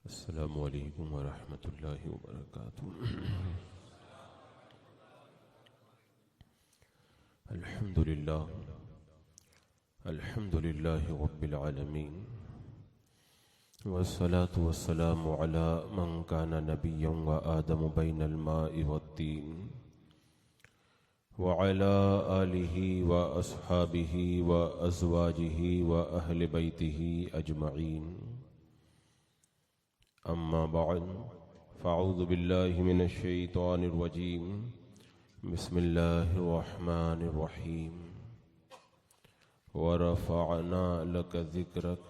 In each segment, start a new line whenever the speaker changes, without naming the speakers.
अस्सलामु अलैकुम वरहमतुल्लाहि वबरकातुहू। अल्हम्दुलिल्लाहि रब्बिल आलमीन वस्सलातु वस्सलामु अला मन काना नबिय्यन व आदमु बैनल माइ वत्तीन व अला आलिहि व अस्हाबिहि व अज़वाजिहि व अहले बैतिहि अजमईन। अम्मा बअद फ़अऊज़ु बिल्लाहि मिनश शैतानिर रजीम। बिस्मिल्लाहिर रहमानिर रहीम। व रफ़अना लक ज़िक्रक।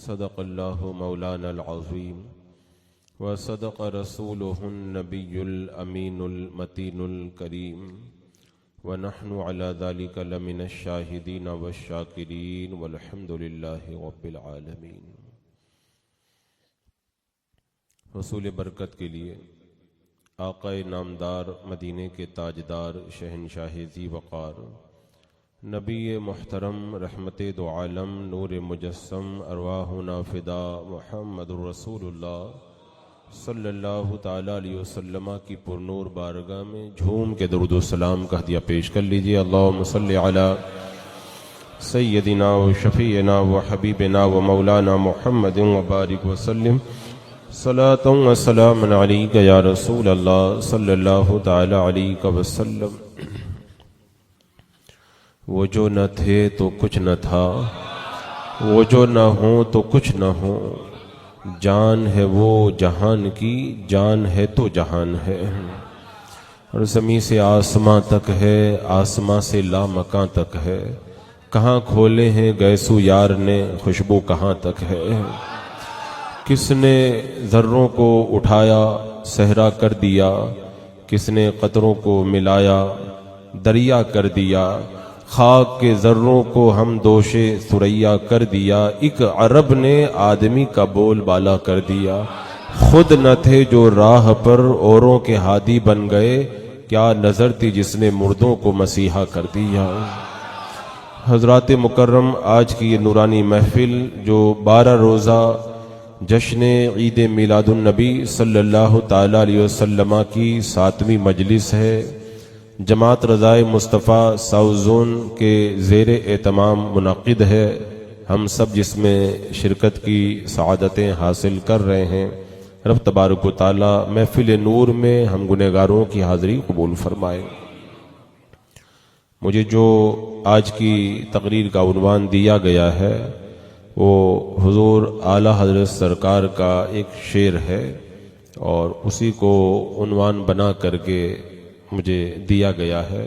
सदक़ल्लाहु मौलानल अज़ीम व सदक़ रसूलुहुन नबियुल अमीनुल मतीनुल करीम व नहनु अला ज़ालिका लमिनश शाहिदीन वश्शाकिरीन वल्हम्दुलिल्लाहि रब्बिल आलमीन। रसूल बरकत के लिए आक़ाए नामदार मदीने के ताजदार शहनशाह ज़ी वक़ार नबी मुहतरम रहमते दो आलम नूर मुजस्सम अरवाहुना फ़िदा मुहम्मदुर रसूलुल्लाह सल्लल्लाहु ताला अलैहि वसल्लम की पुरनूर बारगाह में झूम के दरूद व सलाम का हदिया पेश कर लीजिए। अल्लाहुम्मा सल्लि अला सय्यदिना व शफ़ीना व हबीबिना व मौलाना मुहम्मदिन व बारिक वसल्लिम सलातन व सलामन अलैका या रसूल अल्लाह सल्लल्लाहु ताला अलैहि वसल्लम। वो जो न थे तो कुछ न था, वो जो न हो तो कुछ न हो, जान है वो जहान की, जान है तो जहान है। और ज़मीं से आसमां तक है, आसमां से लामकां तक है। कहाँ खोले हैं गैसू यार ने, खुशबू कहाँ तक है। किसने ज़र्रों को उठाया सहरा कर दिया, किसने कतरों को मिलाया दरिया कर दिया। खाक के ज़र्रों को हम दोषे सुरैया कर दिया, एक अरब ने आदमी का बोल बाला कर दिया। खुद न थे जो राह पर औरों के हादी बन गए, क्या नज़र थी जिसने मुर्दों को मसीहा कर दिया। हज़रात मुकर्रम, आज की ये नूरानी महफिल जो 12 रोज़ा जश्न ईद मिलादुन नबी सल्लल्लाहु ताला अलैहि वसल्लम की 7वीं मजलिस है। जमात रज़ाए मुस्तफ़ा साउथ जोन के ज़ेरे एहतमाम मुनक़िद है। हम सब जिसमें शिरकत की सआदतें हासिल कर रहे हैं। रब तबारक व तआला महफिल नूर में हम गुनहगारों की हाज़िरी कबूल फरमाए। मुझे जो आज की तकरीर का उन्वान दिया गया है वो हुज़ूर आला हज़रत सरकार का एक शेर है और उसी को उन्वान बना करके मुझे दिया गया है।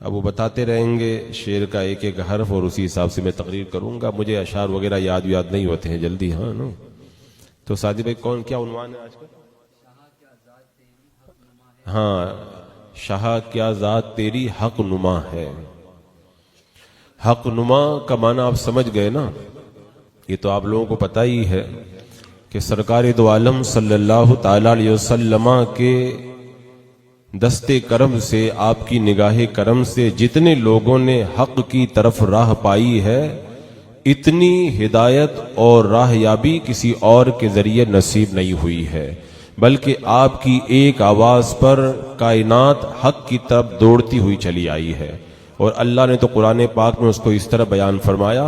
अब वो बताते रहेंगे शेर का एक एक हर्फ और उसी हिसाब से मैं तकरीर करूँगा। मुझे अशार वगैरह याद नहीं होते हैं जल्दी। हाँ ना, तो सादी भाई कौन क्या उन्वान है आज का? हाँ, शाह क्या ज़ात तेरी हक नुमा है। हक नुमा का माना आप समझ गए ना। ये तो आप लोगों को पता ही है कि सरकार दो आलम सल्लल्लाहु ताला अलैहि वसल्लम के दस्ते करम से, आपकी निगाहे करम से जितने लोगों ने हक की तरफ राह पाई है, इतनी हिदायत और राहयाबी किसी और के जरिए नसीब नहीं हुई है। बल्कि आपकी एक आवाज पर कायनात हक की तरफ दौड़ती हुई चली आई है। और अल्लाह ने तो कुरान पाक में उसको इस तरह बयान फरमाया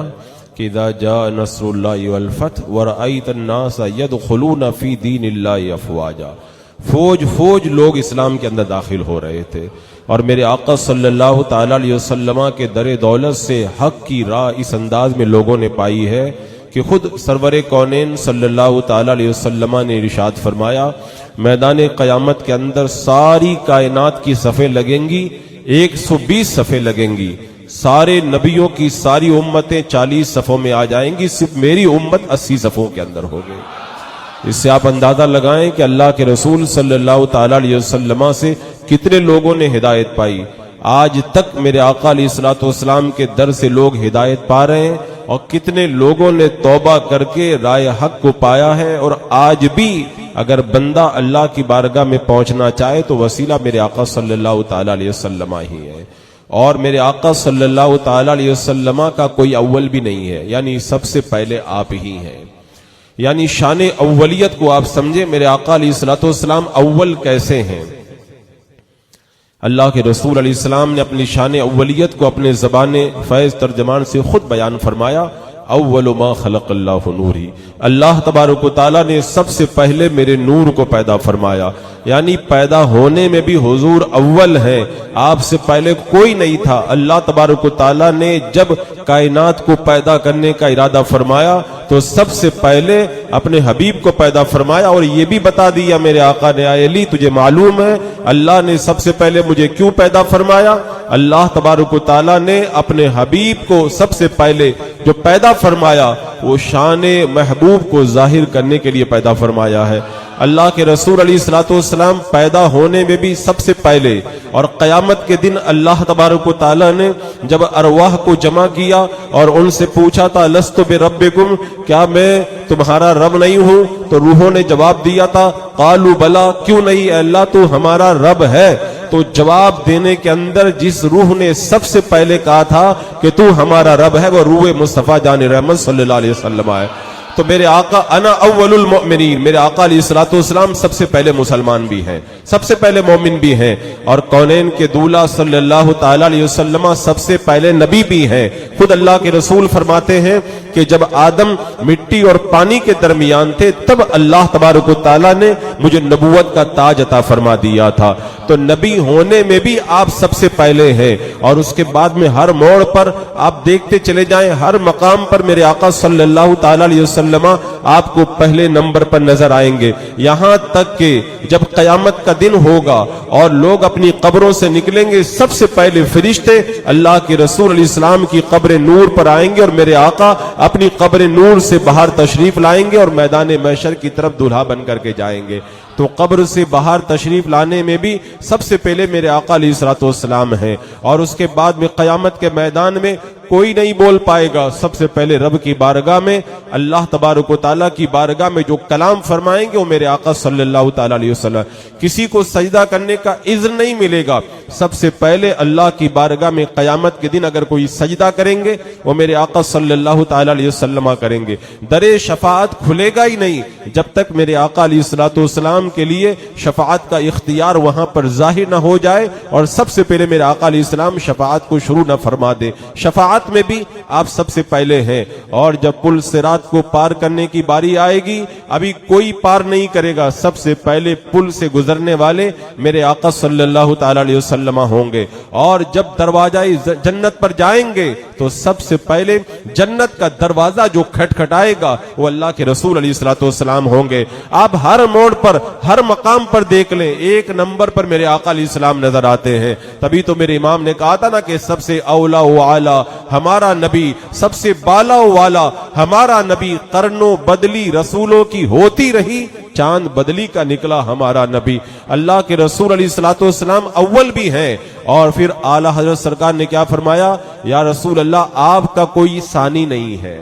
कि इज़ा जाअ नस्रुल्लाहि वल फतह व रअयतन नासा यदखुलूना फी दीनिल्लाहि अफ़वाजा। फौज फौज लोग इस्लाम के अंदर दाखिल हो रहे थे और मेरे आका सल्लल्लाहु ताला अलैहि वसल्लम के दरे दौलत से हक की राह इस अंदाज में लोगों ने पाई है कि खुद सरवरे कौनैन सल्लल्लाहु ताला अलैहि वसल्लम ने इरशाद फरमाया, मैदान क़यामत के अंदर सारी कायनात की सफ़े लगेंगी, 120 सफ़े लगेंगी। सारे नबियों की सारी उम्मतें 40 सफ़ों में आ जाएंगी, सिर्फ मेरी उम्मत 80 सफ़ों के अंदर होगी। इससे आप अंदाजा लगाएं कि अल्लाह के रसूल सल्लल्लाहु ताला अलैहि वसल्लम से कितने लोगों ने हिदायत पाई। आज तक मेरे आका अलैहिस्सलातु वस्सलाम के दर से लोग हिदायत पा रहे हैं और कितने लोगों ने तौबा करके राय हक को पाया है। और आज भी अगर बंदा अल्लाह की बारगाह में पहुंचना चाहे तो वसीला मेरे आका सल्लल्लाहु ताला अलैहि वसल्लम ही है। और मेरे आका सल्लल्लाहु ताला अलैहि वसल्लम का कोई अव्वल भी नहीं है, यानी सबसे पहले आप ही हैं। यानी शान अव्वलियत को आप समझे। मेरे आका अलैहिस्सलाम अव्वल कैसे हैं। अल्लाह के रसूल अलैहिस्सलाम ने अपनी शान अव्वलियत को अपने ज़बाने फैज़ तर्जमान से खुद बयान फरमाया, अव्वलु मा खलक़ल्लाहु नूरी। अल्लाह तबारक व तआला ने सबसे पहले मेरे नूर को पैदा फरमाया, यानी पैदा होने में भी हुजूर अव्वल हैं, आपसे पहले कोई नहीं था। अल्लाह तबारक व तआला ने जब कायनात को पैदा करने का इरादा फरमाया तो सबसे पहले अपने हबीब को पैदा फरमाया और ये भी बता दिया मेरे आका ने, आए अली तुझे मालूम है अल्लाह ने सबसे पहले मुझे क्यों पैदा फरमाया। अल्लाह तबारक व तआला ने अपने हबीब को सबसे पहले जो पैदा फरमाया वो शान महबूब को जाहिर करने के लिए पैदा फरमाया है। अल्लाह के रसूल अलैहिस्सलाम पैदा होने में भी सबसे पहले, और क़यामत के दिन अल्लाह तबारक व तआला ने जब अरवाह को जमा किया और उनसे पूछा था लस्तु बिरब्बिकुम, क्या मैं तुम्हारा रब नहीं हूं? तो रूहों ने जवाब दिया था क़ालू बला, क्यों नहीं अल्लाह तू हमारा रब है। तो जवाब देने के अंदर जिस रूह ने सबसे पहले कहा था कि तू हमारा रब है वो रूह मुस्तफ़ा जान रहमत सल्लल्लाहु अलैहि वसल्लम है। तो मेरे आका अना अव्वलुल मोमिनीन, मेरे आका अलैहिस्सलाम सबसे पहले मुसलमान भी हैं, सबसे पहले मोमिन भी हैं, और कौनैन के दूल्हा सल्लल्लाहु ताला अलैहि वसल्लम सबसे पहले नबी भी हैं। खुद अल्लाह के रसूल फरमाते हैं कि जब आदम मिट्टी और पानी के दरमियान थे तब अल्लाह तबारक व तआला ने मुझे नबूवत का ताज अता फरमा दिया था। तो नबी होने में भी आप सबसे पहले हैं, और उसके बाद में हर मोड़ पर आप देखते चले जाएं, हर मकाम पर मेरे आका सल्लल्लाहु ताला अलैहि वसल्लम आपको पहले नंबर पर नजर आएंगे। यहां तक कि जब कयामत का दिन होगा और लोग अपनी कब्रों से निकलेंगे, सबसे पहले फरिश्ते अल्लाह के रसूल अलैहिस्सलाम की कब्र नूर पर आएंगे और मेरे आका अपनी कब्र नूर से बाहर तशरीफ लाएंगे और मैदान महशर की तरफ दूल्हा बन करके जाएंगे। तो कब्र से बाहर तशरीफ लाने में भी सबसे पहले मेरे आका अलैहिस्सलाम हैं, और उसके बाद में कयामत के मैदान में कोई नहीं बोल पाएगा। सबसे पहले रब की बारगाह में, अल्लाह तबारक व तआला की बारगाह में जो कलाम फरमाएंगे वो मेरे आका सल्लल्लाहु ताला अलैहि वसल्लम। किसी को सजदा करने का इज़्न नहीं मिलेगा। सबसे पहले अल्लाह की बारगाह में कयामत के दिन अगर कोई सजदा करेंगे वो मेरे आका सल्लल्लाहु ताला अलैहि वसल्लम करेंगे। दरे शफाअत खुलेगा ही नहीं जब तक मेरे आका अलैहिस्सलाम के लिए शफाअत का इख्तियार वहां पर जाहिर न हो जाए और सबसे पहले मेरे आका अलैहिस्सलाम शफाअत को शुरू न फरमा दे। शफाअत में भी आप सबसे पहले हैं, और जब पुल सिरात को पार करने की बारी आएगी अभी कोई पार नहीं करेगा, सबसे पहले पुल से गुजरने वाले मेरे आका सल्लल्लाहु ताला अलैहि वसल्लम होंगे। और जब दरवाजा जन्नत पर जाएंगे तो सबसे पहले जन्नत का दरवाजा जो खटखटाएगा वो अल्लाह के रसूल अलैहिस्सलाम होंगे। आप हर मोड़ पर, हर मकाम पर देख लें, एक नंबर पर मेरे आका अलैहिस्सलाम नजर आते हैं। तभी तो मेरे इमाम ने कहा था ना कि सबसे औला व आला हमारा नबी, सबसे बाला वाला हमारा नबी, करनो बदली रसूलों की होती रही, चांद बदली का निकला हमारा नबी। अल्लाह के रसूल अलैहिस्सलाम अव्वल भी हैं। और फिर आला हजरत सरकार ने क्या फरमाया, या रसूल अल्लाह आपका कोई सानी नहीं है,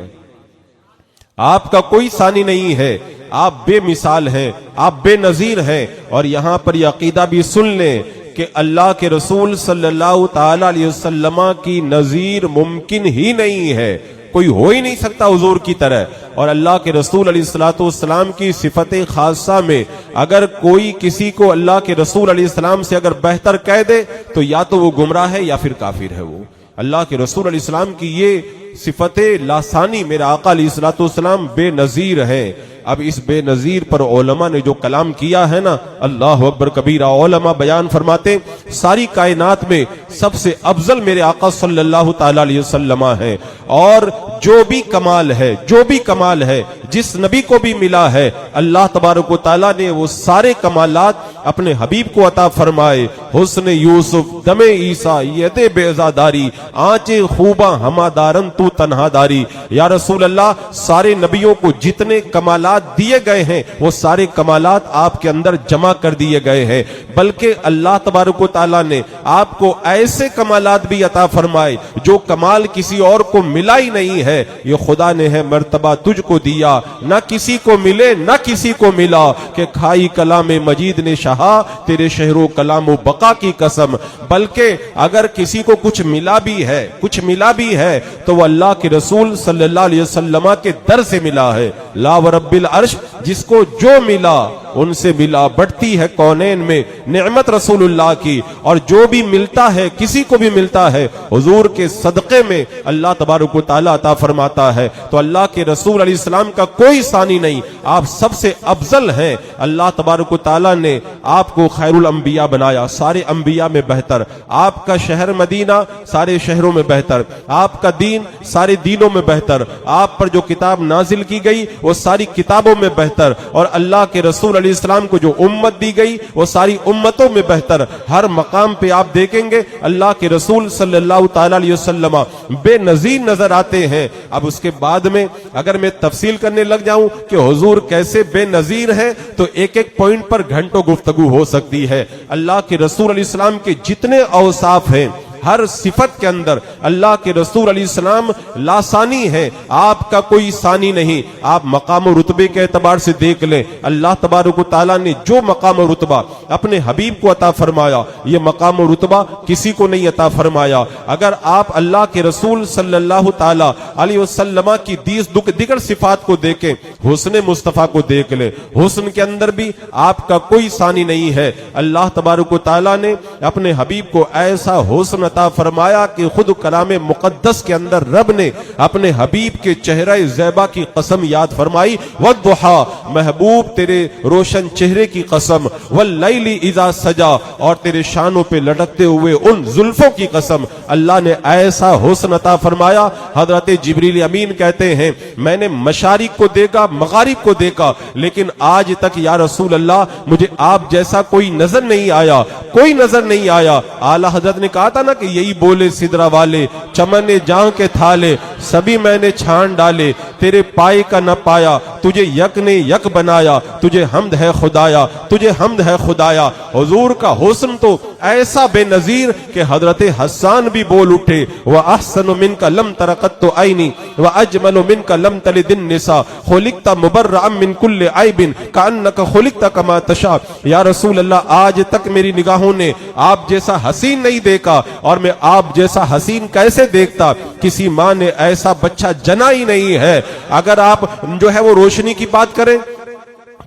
आपका कोई सानी नहीं है, आप बेमिसाल हैं, आप बेनजीर हैं। और यहां पर यह अकीदा भी सुन लें कि अल्लाह के रसूल सल्लल्लाहु ताला अलैहि वसल्लम की नजीर मुमकिन ही नहीं है, कोई हो ही नहीं सकता हुजूर की तरह। और अल्लाह के रसूल अलैहिस्सलाम की सिफत खासा में अगर कोई किसी को अल्लाह के रसूल अलैहिस्सलाम से अगर बेहतर कह दे तो या तो वो गुमराह है या फिर काफिर है। वो अल्लाह के रसूल अलैहिस्सलाम की ये सिफत लासानी मेरा आका अलैहिस्सलाम बेनजीर है। अब इस बेनजीर पर उलमा ने जो कलाम किया है ना, अल्लाह अकबर कबीरा। उलमा बयान फरमाते सारी कायनात में सबसे अफजल मेरे आका सल्लल्लाहु ताला अलैहि वसल्लम है, और जो भी कमाल है, जो भी कमाल है जिस नबी को भी मिला है अल्लाह तबारक व तआला ने वो सारे कमालात अपने हबीब को अता फरमाए। हुस्न यूसुफ दमे ईसा यदे बेजादारी, आंचे खूबा हमादारन तू तन्हादारी। या रसूल अल्लाह, सारे नबियों को जितने कमालात दिए गए हैं वो सारे कमालात आपके अंदर जमा कर दिए गए हैं, बल्कि अल्लाह तबारक व तआला ने आपको ऐसे कमालात भी अता फरमाए जो कमाल किसी और को मिला ही नहीं है। ये खुदा ने है मर्तबा तुझको दिया, ना किसी को मिले ना किसी को मिला, कि खाई कलाम मजीद ने शाहा तेरे शहरों कलाम बका की कसम। बल्कि अगर किसी को कुछ मिला भी है, कुछ मिला भी है तो वह अल्लाह के रसूल सल्लल्लाहु अलैहि वसल्लम के दर से मिला है। ला व रब्बिल अर्श, जिसको जो मिला उनसे मिला, बढ़ती है कौनैन में नेमत रसूलुल्लाह की, और जो भी मिलता है किसी को भी मिलता है हुजूर के सदक़े में अल्लाह तबारक व तआला अता फरमाता है। तो अल्लाह के रसूल अलैहिस्सलाम का कोई सानी नहीं, आप सबसे अफजल हैं। अल्लाह तबारक व तआला ने आपको खैरुल अंबिया बनाया, सारे अंबिया में बेहतर, आपका शहर मदीना सारे शहरों में बेहतर, आपका दीन सारे दीनों में बेहतर, आप पर जो किताब नाजिल की गई वो सारी किताबों में बेहतर, और अल्लाह के रसूल अलैहिस्सलाम को जो उम्मत दी गई वो सारी उम्मतों में बेहतर। हर मकाम पे आप देखेंगे अल्लाह के रसूल सल्लल्लाहु तआला अलैहि वसल्लम बेनजीर नजर आते हैं। अब उसके बाद में अगर मैं तफसील करने लग जाऊं कि हुजूर कैसे बेनजीर हैं, तो एक एक पॉइंट पर घंटों गुफ्तगू हो सकती है। अल्लाह के रसूल अलैहिस्सलाम के जितने औसाफ हैं, हर सिफत के अंदर अल्लाह के रसूल अलैहिस्सलाम लासानी है, आपका कोई सानी नहीं। आप मकाम और रुतबे के एतबार से देख लें, अल्लाह तबारक व तआला ने जो मकाम और रुतबा अपने हबीब को अता फरमाया, ये मकाम और रुतबा किसी को नहीं अता फरमाया। अगर आप अल्लाह के रसूल सल्लल्लाहु तआला अलैहि वसल्लम की दिगर सिफात को देखें, हुस्न मुस्तफा को देख लें, हुस्न के अंदर भी आपका कोई सानी नहीं है। अल्लाह तबारक व तआला ने अपने हबीब को ऐसा हुस्न अता फरमाया कि खुद कलाम मुकद्दस के अंदर रब ने अपने हबीब के चेहरे ज़ैबा की कसम याद फरमाई, वद्दुहा, महबूब तेरे रोशन चेहरे की कसम, वल्लैली इज़ा सजा, और तेरे शानों पे लटकते हुए उन जुल्फों की कसम। अल्लाह ने ऐसा हुस्न अता फरमाया। हजरत जिब्रील अमीन कहते हैं, मैंने मशारिक को देखा, मगारिब को देखा, लेकिन आज तक या रसूल अल्लाह मुझे आप जैसा कोई नजर नहीं आया, कोई नजर नहीं आया। आला हजरत ने कहा था ना कि यही बोले सिदरा वाले, चमने जहां के थाले सभी मैंने छान डाले, तेरे पाए का न पाया, तुझे यक ने यक बनाया, तुझे हमद है खुदाया, तुझे हमद है खुदाया। हुजूर का हुस्न तो ऐसा बेनजीर कि हजरत हसन भी बोल उठे, व अहसनु मिनका लम तरकत्तु ऐनी व अजमलु मिनका लम तलिदिन निसा खुलिकता मुबर्रअम मिन कुल्लि ऐबिन कान्नका खुलिकता कमा तशा। या रसूल अल्लाह, आज तक मेरी निगाहों ने आप जैसा हसीन नहीं देखा, और मैं आप जैसा हसीन कैसे देखता। किसी माँ ने ऐसा बच्चा जना ही नहीं है। अगर आप जो है वो रोशनी की बात करें,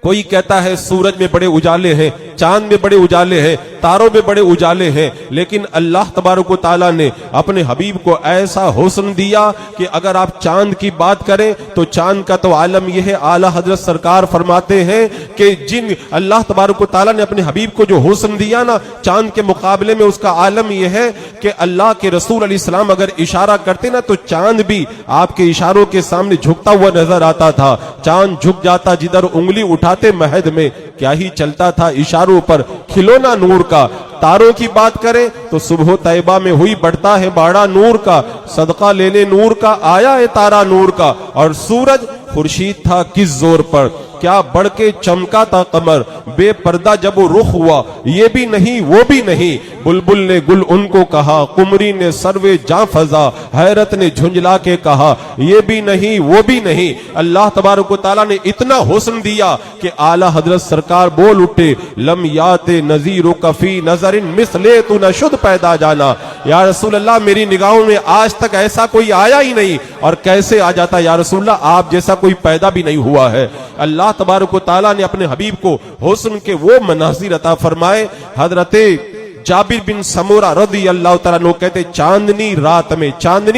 कोई कहता है सूरज में बड़े उजाले हैं, चांद में बड़े उजाले हैं, तारों में बड़े उजाले हैं, लेकिन अल्लाह तबारक व तआला ने अपने हबीब को ऐसा हुस्न दिया कि अगर आप चांद की बात करें तो चांद का तो आलम यह है, आला हजरत सरकार फरमाते हैं कि जिन अल्लाह तबारक व तआला ने अपने हबीब को जो हुस्न दिया ना, चांद के मुकाबले में उसका आलम यह है कि अल्लाह के रसूल अलैहिस्सलाम अगर इशारा करते ना तो चांद भी आपके इशारों के सामने झुकता हुआ नजर आता था। चांद झुक जाता जिधर उंगली उठाते महद में, क्या ही चलता था इशारों पर, खिलौना नूर का। तारों की बात करें तो सुबह तैयबा में हुई बढ़ता है बाड़ा नूर का, सदका लेने नूर का आया है तारा नूर का, और सूरज खुर्शीद था किस जोर पर, क्या बढ़ के चमका था कमर, बेपर्दा जब वो रुख हुआ, ये भी नहीं वो भी नहीं। बुलबुल ने गुल उनको कहा, कुमरी ने सर्वे जां फजा, हैरत ने झुंझला के कहा, ये भी नहीं वो भी नहीं। अल्लाह तबारक व तआला ने इतना हुस्न दिया कि आला हजरत सरकार बोल उठे, लम याते नजीरो कफी नजरिन मिसले तू न शुद्ध पैदा जाना। या रसूल अल्लाह, मेरी निगाहों में आज तक ऐसा कोई आया ही नहीं, और कैसे आ जाता या रसूल अल्लाह, आप जैसा कोई पैदा भी नहीं हुआ है। अल्लाह तबारक व तआला ने अपने हबीब को हुस्न के वो मनाज़िर अता फरमाए। हजरते जाबिर बिन समूरा रज़ी अल्लाह तआला अन्हु कहते, चांदनी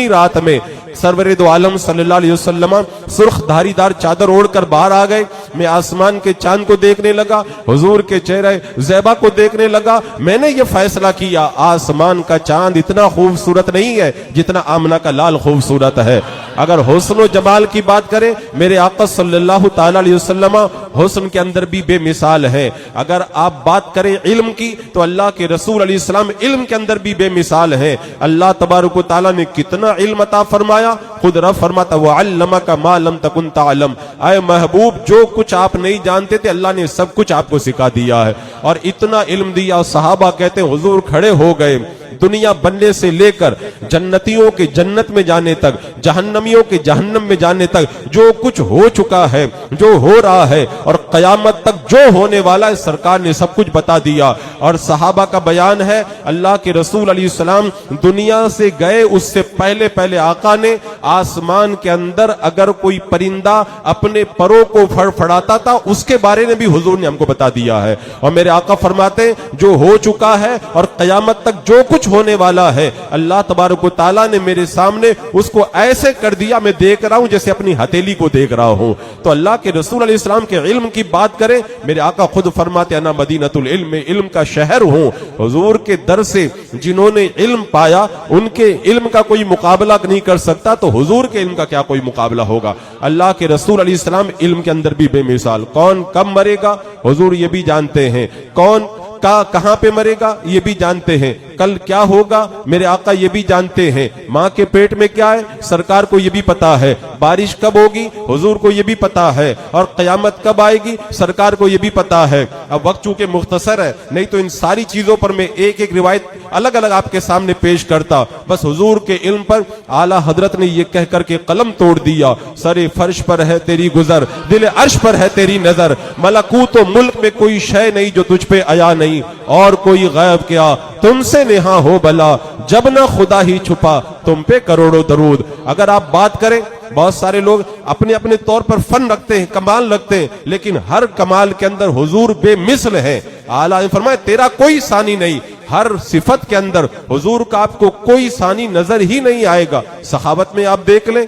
रात में सरवरे दो आलम सल्लल्लाहु अलैहि वसल्लम सुर्ख धारीदार चादर ओढ़कर बाहर आ गए। मैं आसमान के चांद को देखने लगा, हुजूर के चेहरे ज़ैबा को देखने लगा। मैंने ये फैसला किया, आसमान का चांद इतना खूबसूरत नहीं है जितना आमना का लाल खूबसूरत है। अगर हुस्न व जमाल की बात करें, मेरे आका सल्लल्लाहु तआला अलैहि वसल्लम हुस्न के अंदर भी बेमिसाल है। अगर आप बात करें इल्म की तो अल्लाह के रसूल अलैहि सलाम इल्म के अंदर भी बेमिसाल है। अल्लाह तबारक व तआला ने कितना इल्म अता फरमाया, खुद रब फरमाता वो अल्लमका मा लम तकुन तालम, आए महबूब जो कुछ आप नहीं जानते थे अल्लाह ने सब कुछ आपको सिखा दिया है। और इतना इल्म दिया, सहाबा कहते हुजूर खड़े हो गए, दुनिया बनने से लेकर जन्नतियों के जन्नत में जाने तक, जहन्नमियों के जहन्नम में जाने तक जो कुछ हो चुका है, जो हो रहा है और कयामत तक जो होने वाला है, सरकार ने सब कुछ बता दिया। और सहाबा का बयान है, अल्लाह के रसूल अलैहिस्सलाम दुनिया से गए उससे पहले पहले आका ने आसमान के अंदर अगर कोई परिंदा अपने परों को फड़फड़ाता था, उसके बारे में भी हुजूर ने हमको बता दिया है। और मेरे आका फरमाते हैं, जो हो चुका है और कयामत तक जो कुछ होने वाला है, अल्लाह तबारक व तआला ने मेरे सामने उसको ऐसे कर दिया, मैं देख रहा हूं जैसे अपनी हथेली को देख रहा हूं। तो अल्लाह के रसूल अलैहिस्सलाम के इल्म की बात करें, मेरे आका खुद फरमाते, अना मदीनतुल इल्म, में इल्म का शहर हूं। हुजूर के दर से जिन्होंने इल्म पाया, उनके इल्म का कोई मुकाबला नहीं कर सकता, तो हुजूर के इल्म का क्या कोई मुकाबला होगा। अल्लाह के रसूल अलैहिस्सलाम इल्म के अंदर भी बेमिसाल। कौन कब मरेगा हुजूर ये भी जानते हैं, कौन कहां पे मरेगा ये भी जानते हैं, कल क्या होगा मेरे आका ये भी जानते हैं, मां के पेट में क्या है सरकार को ये भी पता है, बारिश कब होगी हुजूर को ये भी पता है, और कयामत कब आएगी सरकार को ये भी पता है। अब वक्त चूंकि मुख्तसर है, नहीं तो इन सारी चीजों पर मैं एक एक रिवायत अलग अलग आपके सामने पेश करता। बस हुजूर के इल्म पर आला हजरत ने ये कह करके कलम तोड़ दिया, सरे फर्श पर है तेरी गुजर, दिल अर्श पर है तेरी नजर, मलकूत व मुल्क में कोई शय नहीं जो तुझ पे आया नहीं, और कोई गैब क्या तुमसे नेहा हो भला, जब ना खुदा ही छुपा तुम पे करोड़ों दरूद। अगर आप बात करें, बहुत सारे लोग अपने अपने तौर पर फन रखते हैं, कमाल रखते हैं, लेकिन हर कमाल के अंदर हुजूर बेमिसल है। आला ने फरमाया तेरा कोई सानी नहीं, हर सिफत के अंदर हुजूर का आपको कोई सानी नजर ही नहीं आएगा। सखावत में आप देख लें,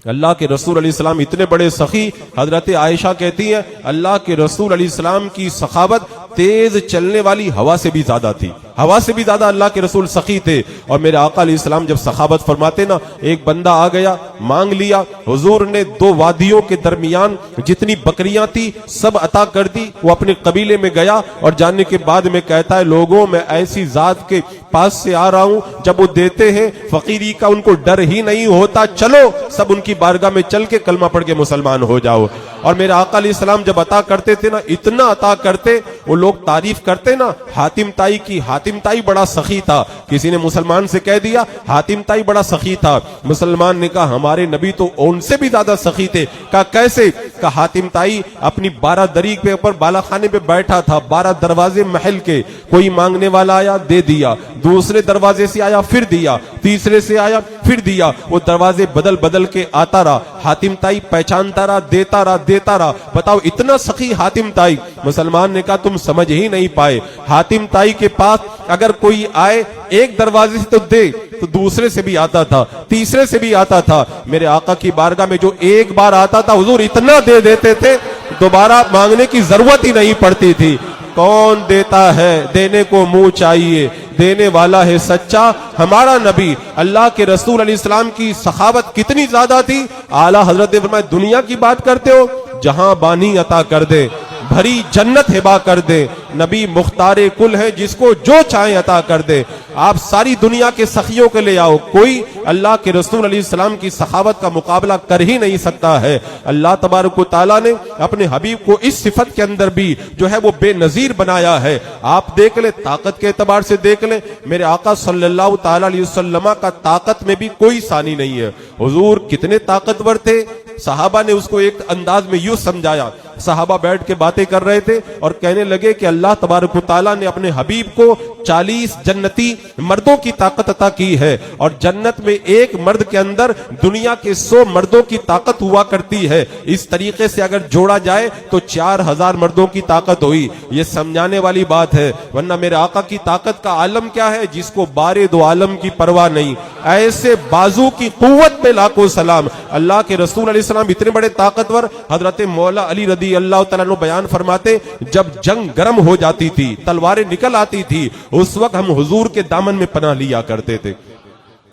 अल्लाह के रसूल अलैहिस्सलाम इतने बड़े सखी, हजरत आयशा कहती है अल्लाह के रसूल अलैहिस्सलाम की सखावत तेज चलने वाली हवा से भी ज्यादा थी, हवा से भी ज्यादा अल्लाह के रसूल सखी थे। और मेरे आका अलैहिस्सलाम जब सखावत फरमाते ना, एक बंदा आ गया मांग लिया, हुजूर ने दो वादियों के दरमियान जितनी बकरियां थी सब अता कर दी। वो अपने कबीले में गया और जाने के बाद में कहता है, लोगों मैं ऐसी जात के पास से आ रहा हूं, जब वो देते हैं फकीरी का उनको डर ही नहीं होता, चलो सब उनकी बारगाह में चल के कलमा पढ़ के मुसलमान हो जाओ। और मेरे आका अलैहिस्सलाम जब अता करते थे ना, इतना अता करते, वो लोग तारीफ करते ना हातिम ताई की, हातिम ताई बड़ा सखी था। किसी ने मुसलमान से कह दिया हातिम ताई बड़ा सखी था, मुसलमान ने कहा हमारे नबी तो उनसे भी ज्यादा सखी थे। कहा कैसे? कहा हातिम ताई अपनी 12 दरी पे ऊपर बाला खाने पे बैठा था, 12 दरवाजे महल के, कोई मांगने वाला आया दे दिया, दूसरे दरवाजे से आया फिर दिया, तीसरे से आया फिर दिया, वो दरवाजे बदल बदल के आता रहा, हातिम ताई पहचानता रहा, देता रहा देता रहा। बताओ इतना सखी हातिम ताई। मुसलमान ने कहा तुम समझ ही नहीं पाए, हातिम ताई के पास अगर कोई आए एक दरवाजे से तो दे, तो दूसरे से भी आता था, तीसरे से भी आता था। मेरे आका की बारगाह में जो एक बार आता था हुजूर इतना दे देते थे, दोबारा मांगने की जरूरत ही नहीं पड़ती थी। कौन देता है देने को मुंह चाहिए, देने वाला है सच्चा हमारा नबी। अल्लाह के रसूल अलैहिस्सलाम की सखावत कितनी ज्यादा थी। आला हजरत ने फरमाया दुनिया की बात करते हो, जहां बानी अता कर दे, भरी जन्नत हिबा कर दे, नबी मुख्तारे कुल है जिसको जो चाहे अता कर दे। आप सारी दुनिया के सखियों के ले आओ, कोई अल्लाह के रसूल अलैहिस्सलाम की सखावत का मुकाबला कर ही नहीं सकता है। अल्लाह तबारक व तआला ने अपने हबीब को इस सिफत के अंदर भी जो है वो बेनजीर बनाया है। आप देख ले, ताकत के एतबार से देख ले, मेरे आका सल्लल्लाहु तआला अलैहि वसल्लम का ताकत में भी कोई सानी नहीं है। हुजूर कितने ताकतवर थे, सहाबा ने उसको एक अंदाज में यूं समझाया। सहाबा बैठ के बातें कर रहे थे और कहने लगे कि अल्लाह तबारक व तआला ने अपने हबीब को 40 जन्नती मर्दों की ताकत अता की है, और जन्नत में एक मर्द के अंदर दुनिया के 100 मर्दों की ताकत हुआ करती है। इस तरीके से अगर जोड़ा जाए तो 4000 मर्दों की ताकत हुई। ये समझाने वाली बात है, वरना मेरे आका की ताकत का आलम क्या है, जिसको बारे दो आलम की परवाह नहीं। ऐसे बाजू की कुव्वत में लाखों सलाम। अल्लाह के रसूल अलैहिस्सलाम इतने बड़े ताकतवर, हजरत मौला अली रदी अल्लाह तआला अन्हु बयान फरमाते, जब जंग गर्म हो जाती थी, तलवारें निकल आती थी, उस वक्त हम हुजूर के दामन में पनाह लिया करते थे।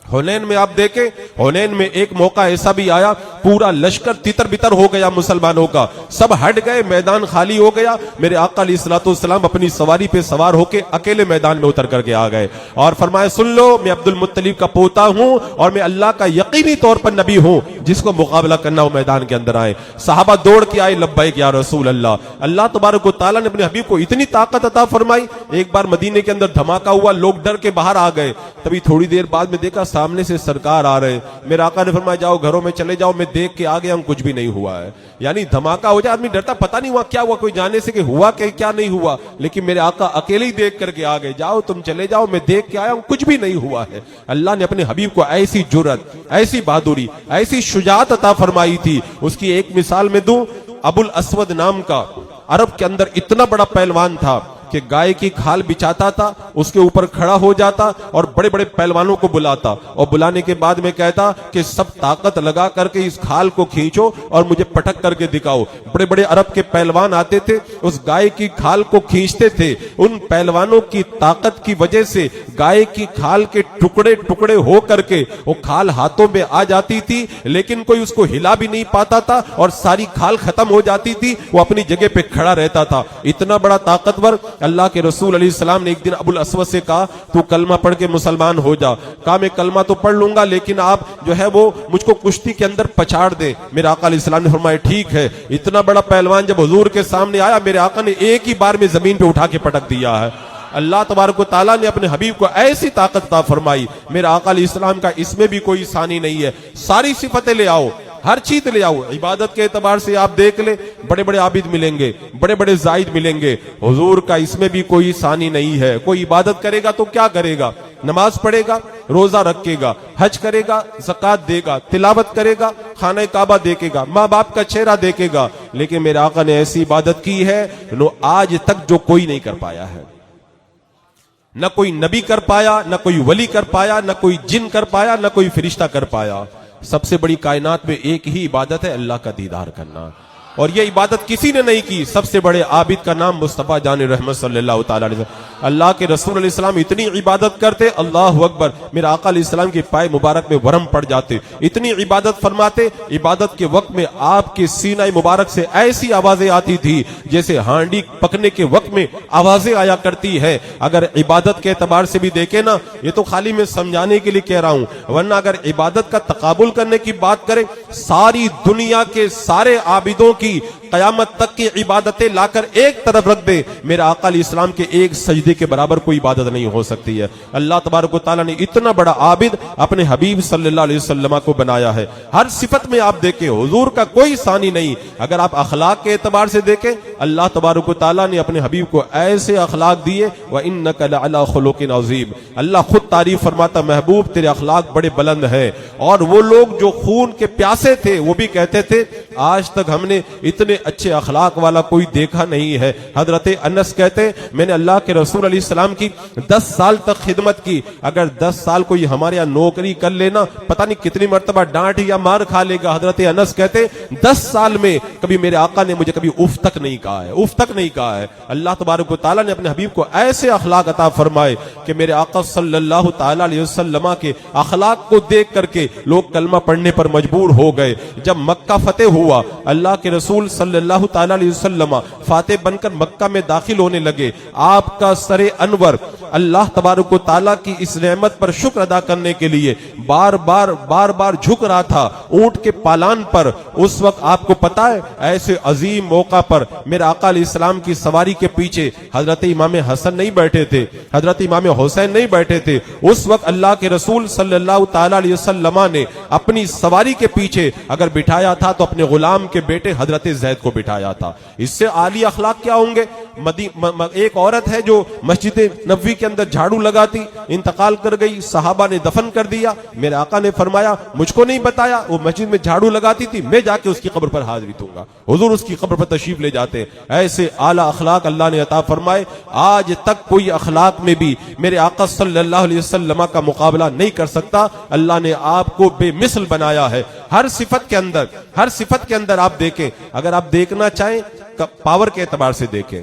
हुनैन में आप देखें, हुनैन में एक मौका ऐसा भी आया, पूरा लश्कर तितर बितर हो गया मुसलमानों का, सब हट गए, मैदान खाली हो गया। मेरे आका अलैहिस्सलाम अपनी सवारी पे सवार होके अकेले मैदान में उतर करके आ गए और फरमाया, सुन लो, मैं अब्दुल मुत्तलिब का पोता हूं और मैं अल्लाह का यकीनी तौर पर नबी हूं, जिसको मुकाबला करना हो मैदान के अंदर आए। सहाबा दौड़ के आए, लब्बैक या रसूल अल्लाह। अल्लाह तबारक व तआला ने अपने हबीब को इतनी ताकत अता फरमाई। एक बार मदीने के अंदर धमाका हुआ, लोग डर के बाहर आ गए। तभी थोड़ी देर बाद में देखा सामने से सरकार आ रहे। मेरे आका ने फरमाया, जाओ घरों में चले जाओ, मैं देख के आ गया हूं, कुछ भी नहीं हुआ है। यानी धमाका हो जाए, आदमी डरता, पता नहीं हुआ क्या हुआ, कोई जाने से कि हुआ क्या नहीं हुआ, लेकिन मेरे आका अकेले ही देख करके आ गए, जाओ तुम चले जाओ, मैं देख के आया हूं, कुछ भी नहीं हुआ है। अल्लाह ने अपने हबीब को ऐसी जुर्रत, ऐसी बहादुरी, ऐसी शुजाअत अता फरमाई थी। उसकी एक मिसाल में दूं, अबुल अस्वद नाम का अरब के अंदर इतना बड़ा पहलवान था कि गाय की खाल बिछाता था, उसके ऊपर खड़ा हो जाता और बड़े बड़े पहलवानों को बुलाता और बुलाने के बाद में कहता कि सब ताकत लगा करके इस खाल को खींचो और मुझे पटक करके दिखाओ। बड़े बड़े अरब के पहलवान आते थे, उस गाय की खाल को खींचते थे। उन पहलवानों की ताकत की वजह से गाय की खाल के टुकड़े टुकड़े हो करके वो खाल हाथों में आ जाती थी, लेकिन कोई उसको हिला भी नहीं पाता था और सारी खाल खत्म हो जाती थी, वो अपनी जगह पे खड़ा रहता था। इतना बड़ा ताकतवर। अल्लाह के रसूल अलैहिस्सलाम ने एक दिन अबुल अस्वद से कहा, तू कलमा पढ़ के मुसलमान हो जा। कहा, मैं कलमा तो पढ़ लूंगा, लेकिन आप जो है वो मुझको कुश्ती के अंदर पछाड़ दे। मेरे आका अलैहिस्सलाम ने फरमाया, ठीक है। इतना बड़ा पहलवान जब हुजूर के सामने आया, मेरे आका ने एक ही बार में जमीन पे उठा के पटक दिया है। अल्लाह तबारक व तआला ने अपने हबीब को ऐसी ताकत अता फरमाई। मेरे आका अलैहिस्सलाम का इसमें भी कोई सानी नहीं है। सारी सिफतें ले आओ, हर चीज ले आओ। इबादत के एतबार से आप देख ले, बड़े बड़े आबिद मिलेंगे, बड़े बड़े जाहिद मिलेंगे, हुजूर का इसमें भी कोई सानी नहीं है। कोई इबादत करेगा तो क्या करेगा? नमाज पढ़ेगा, रोजा रखेगा, हज करेगा, ज़कात देगा, तिलावत करेगा, खाना काबा देखेगा, माँ बाप का चेहरा देखेगा। लेकिन मेरे आका ने ऐसी इबादत की है जो आज तक जो कोई नहीं कर पाया है। न कोई नबी कर पाया, न कोई वली कर पाया, न कोई जिन कर पाया, न कोई फरिश्ता कर पाया। सबसे बड़ी कायनात में एक ही इबादत है, अल्लाह का दीदार करना। और ये इबादत किसी ने नहीं की। सबसे बड़े आबिद का नाम मुस्तफा जान रहमत सल्लल्लाहु तआला अलैहि वसल्लम। अल्लाह के रसूल अलैहि सलाम इतनी इबादत करते, अल्लाह अकबर, मेरे आका अलैहि सलाम के पाए मुबारक में वरम पड़ जाते। इतनी इबादत फरमाते, इबादत के वक्त में आपके सीना मुबारक से ऐसी आवाजें आती थी जैसे हांडी पकने के वक्त में आवाजें आया करती है। अगर इबादत के एतबार से भी देखे ना, ये तो खाली मैं समझाने के लिए कह रहा हूं, वरना अगर इबादत का तकाबुल करने की बात करें, सारी दुनिया के सारे आबिदों की कयामत तक की इबादतें लाकर एक तरफ रख दे, मेरे आका इस्लाम के एक सजदे के बराबर कोई इबादत नहीं हो सकती है। अल्लाह तबारक व तआला ने इतना बड़ा आबिद अपने हबीब सल्लल्लाहु अलैहि वसल्लम को बनाया है। हर सिफत में आप देखें हुजूर का कोई सानी नहीं। अगर आप अखलाक के एतबार से देखें, अल्लाह तबारक व तआला ने अपने हबीब को ऐसे अखलाक दिए, व इन्नका लअला खुलुकिन अज़ीम। अल्लाह खुद तारीफ फरमाता, महबूब तेरे अखलाक बड़े बुलंद है। और वो लोग जो खून के प्यासे थे वो भी कहते थे, आज तक हमने इतने अच्छे अखलाक वाला कोई देखा नहीं है। हजरत अनस कहते, मैंने अल्लाह के रसूल अलैहि सलाम की 10 साल तक खिदमत की। अगर 10 साल कोई हमारे यहाँ नौकरी कर लेना, पता नहीं कितनी मर्तबा डांट या मार खा लेगा। हजरत अनस कहते, 10 साल में कभी मेरे आका ने मुझे कभी उफ तक नहीं कहा है, उफ तक नहीं कहा है। अल्लाह तबारक व तआला ने अपने हबीब को ऐसे अखलाक अता फरमाए कि मेरे आका सल्लल्लाहु तआला अलैहि वसल्लम के अखलाक को देख करके लोग कलमा पढ़ने पर मजबूर हो गए। जब मक्का फतेह हुआ, अल्लाह के रसूल सल्लल्लाहु तआला अलैहि वसल्लम फातेह बनकर मक्का में दाखिल होने लगे। आपका सरे अनवर अल्लाह तबारक व तआला की इस नेमत पर शुक्र अदा करने के लिए बार बार झुक रहा था ऊंट के पालान पर। उस वक्त आपको पता है, ऐसे अजीम मौका पर मेरे आका अलैहिस्सलाम की सवारी के पीछे हजरत इमाम हसन नहीं बैठे थे, हजरत इमाम हुसैन नहीं बैठे थे। उस वक्त अल्लाह के रसूल सल्लल्लाहु तआला अलैहि वसल्लम ने अपनी सवारी के पीछे अगर बिठाया था तो अपने गुलाम के बेटे हजरत ज़ैद को बिठाया था। इससे आली अखलाक क्या होंगे? एक औरत है जो मस्जिद नबवी के अंदर झाड़ू लगाती, इंतकाल कर गई, सहाबा ने दफन कर दिया। मेरे आका ने फरमाया, मुझको नहीं बताया, वो मस्जिद में झाड़ू लगाती थी, मैं जाके उसकी कब्र पर हाजिरी दूंगा। हुजूर उसकी कब्र पर तशरीफ ले जाते। ऐसे आला अखलाक अल्लाह ने अता फरमाए। आज तक कोई अखलाक में भी मेरे आका सल्लल्लाहु अलैहि वसल्लम का मुकाबला नहीं कर सकता। अल्लाह ने आपको बेमिसल बनाया है। हर सिफत के अंदर, हर सिफत के अंदर आप देखें, अगर आप देखना चाहें पावर के एतबार से देखें,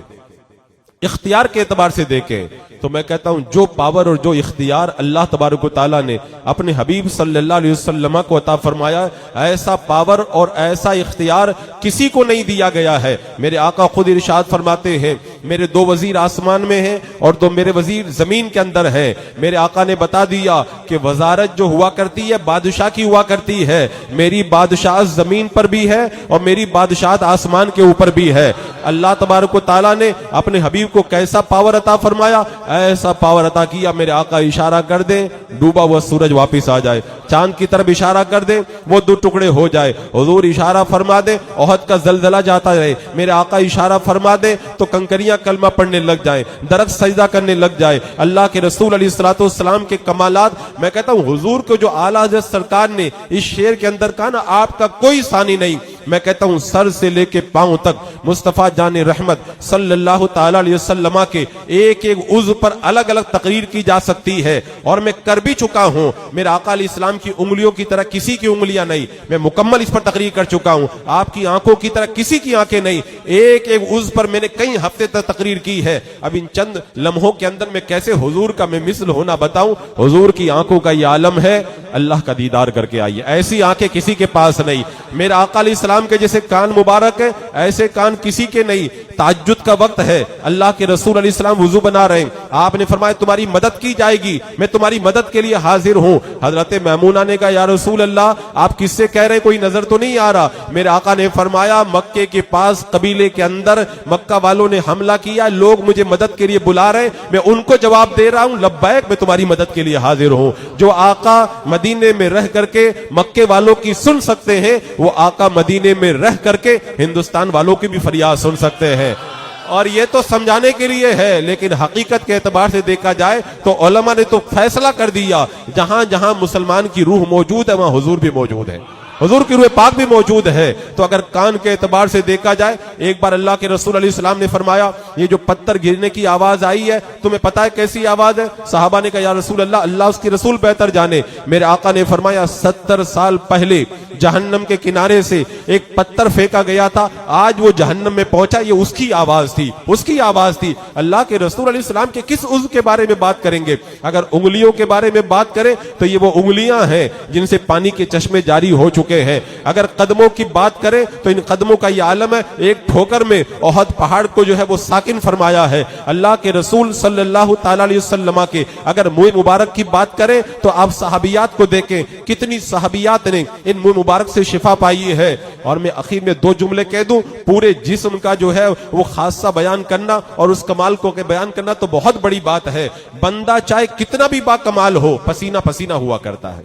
इख्तियार के एतबार से देखें तो मैं कहता हूं जो पावर और जो इख्तियार अल्लाह तबारक व तआला ने अपने हबीब सल्लल्लाहु अलैहि वसल्लम को अता फरमाया, ऐसा पावर और ऐसा इख्तियार किसी को नहीं दिया गया है। मेरे आका खुद इरशाद फरमाते हैं, मेरे 2 वजीर आसमान में हैं और 2 मेरे वजीर जमीन के अंदर हैं। मेरे आका ने बता दिया कि वजारत जो हुआ करती है बादशाह की हुआ करती है, मेरी बादशाह जमीन पर भी है और मेरी बादशाह आसमान के ऊपर भी है। अल्लाह तबारक व तआला ने अपने हबीब को कैसा पावर अता फरमाया, ऐसा पावर अता किया। मेरे आका इशारा कर दे डूबा हुआ सूरज वापिस आ जाए, चांद की तरफ इशारा कर दे वो 2 टुकड़े हो जाए, हुजूर इशारा फरमा दे ओहद का जलजला जाता रहे, मेरे आका इशारा फरमा दे तो कंकरियां कलमा पढ़ने लग जाए, दरख्त सजदा करने लग जाए। अल्लाह के रसूल अलैहिस्सलातु वस्सलाम के कमालात, मैं कहता हूं हुजूर को जो आला हज़रत सरकार ने इस शेर के अंदर कहा ना, आपका कोई सानी नहीं। मैं कहता हूं सर से लेके पांव तक मुस्तफा जाने रहमत सल्लल्लाहु ताला अलैहि वसल्लम के एक एक उज़्व पर अलग अलग तकरीर की जा सकती है और मैं कर भी चुका हूं। मेरे आका अलैहिस्सलाम की उंगलियों की तरह किसी की उंगलियां नहीं, मैं मुकम्मल इस पर तकरीर कर चुका हूं। आपकी आंखों की तरह किसी की आंखें नहीं, एक एक उज़्व पर मैंने कई हफ्ते तक तकरीर की है। अब इन चंद लम्हों के अंदर मैं कैसे हुजूर का मैं मिसल होना बताऊं। हुजूर की आंखों का यह आलम है, अल्लाह का दीदार करके आइए, ऐसी आंखें किसी के पास नहीं। मेरे आका अलैहिस्सलाम के जैसे कान मुबारक है, ऐसे कान किसी के नहीं। ताज्जुद का वक्त है, अल्लाह के रसूल अलैहिस्सलाम वुजू बना रहे हैं, आपने फरमाया तुम्हारी मदद की जाएगी, मैं तुम्हारी मदद के लिए हाजिर हूं। हजरत मैमूना ने कहा या रसूल अल्लाह आप किससे कह रहे हैं, कोई नजर तो नहीं आ रहा। मेरे आका ने फरमाया मक्के के पास कबीले के अंदर मक्का वालों ने हमला किया, लोग मुझे मदद के लिए बुला रहे, मैं उनको जवाब दे रहा हूं लब्बैक, मैं तुम्हारी मदद के लिए हाजिर हूं। जो आका मदीने में रह करके मक्के वालों की सुन सकते हैं, वो आका मदीने में रह करके हिंदुस्तान वालों की भी फरियाद सुन सकते हैं। और ये तो समझाने के लिए है, लेकिन हकीकत के एतबार से देखा जाए तो उलमा ने तो फैसला कर दिया जहां जहां मुसलमान की रूह मौजूद है वहां हुजूर भी मौजूद है, हुजूर की रूह पाक भी मौजूद है। तो अगर कान के एतबार से देखा जाए, एक बार अल्लाह के रसूल अलैहिस्सलाम ने फरमाया ये जो पत्थर गिरने की आवाज आई है तुम्हें पता है कैसी आवाज है। सहाबा ने कहा या रसूल अल्लाह, अल्लाह उसकी रसूल बेहतर जाने। मेरे आका ने फरमाया 70 साल पहले जहन्नम के किनारे से एक पत्थर फेंका गया था, आज वो जहन्नम में पहुंचा, ये उसकी आवाज थी, उसकी आवाज थी। अल्लाह के रसूल अलैहिस्सलाम के किस उज़्व के बारे में बात करेंगे? अगर उंगलियों के बारे में बात करें तो ये वो उंगलियां हैं जिनसे पानी के चश्मे जारी हो चुके हैं। अगर कदमों की बात करें तो इन कदमों का ये आलम है, एक ठोकर में ओहद पहाड़ को जो है वो साकिन फरमाया है। अल्लाह के रसूल सल्लल्लाहु ताला अलैहि वसल्लम के अगर मुंह मुबारक की बात करें तो आप सहाबियात को देखें, कितनी सहाबियात ने इन मुंह मुबारक से शिफा पाई है। और मैं आखिर में 2 जुमले कह दूं, पूरे जिस्म का जो है वो खासा बयान करना और उस कमाल को के बयान करना तो बहुत बड़ी बात है। बंदा चाहे कितना भी बाकमाल हो, पसीना पसीना हुआ करता है,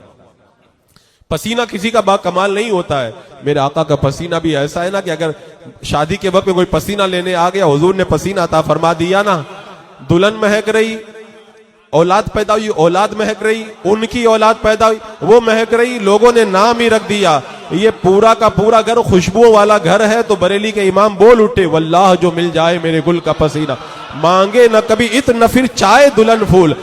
पसीना किसी का बाकमाल नहीं होता है। मेरे आका का पसीना भी ऐसा है ना कि अगर शादी के वक्त में कोई पसीना लेने आ गया, हुजूर ने पसीना अता फरमा दिया ना, दुल्हन महक रही, औलाद पैदा हुई, औलाद महक रही, उनकी औलाद पैदा हुई, वो महक रही, लोगों ने नाम ही रख दिया ये पूरा का पूरा घर खुशबुओं वाला घर है। तो बरेली के इमाम बोल उठे वल्लाह जो मिल जाए मेरे गुल का पसीना, मांगे न कभी इतना फिर चाहे दुल्हन फूल।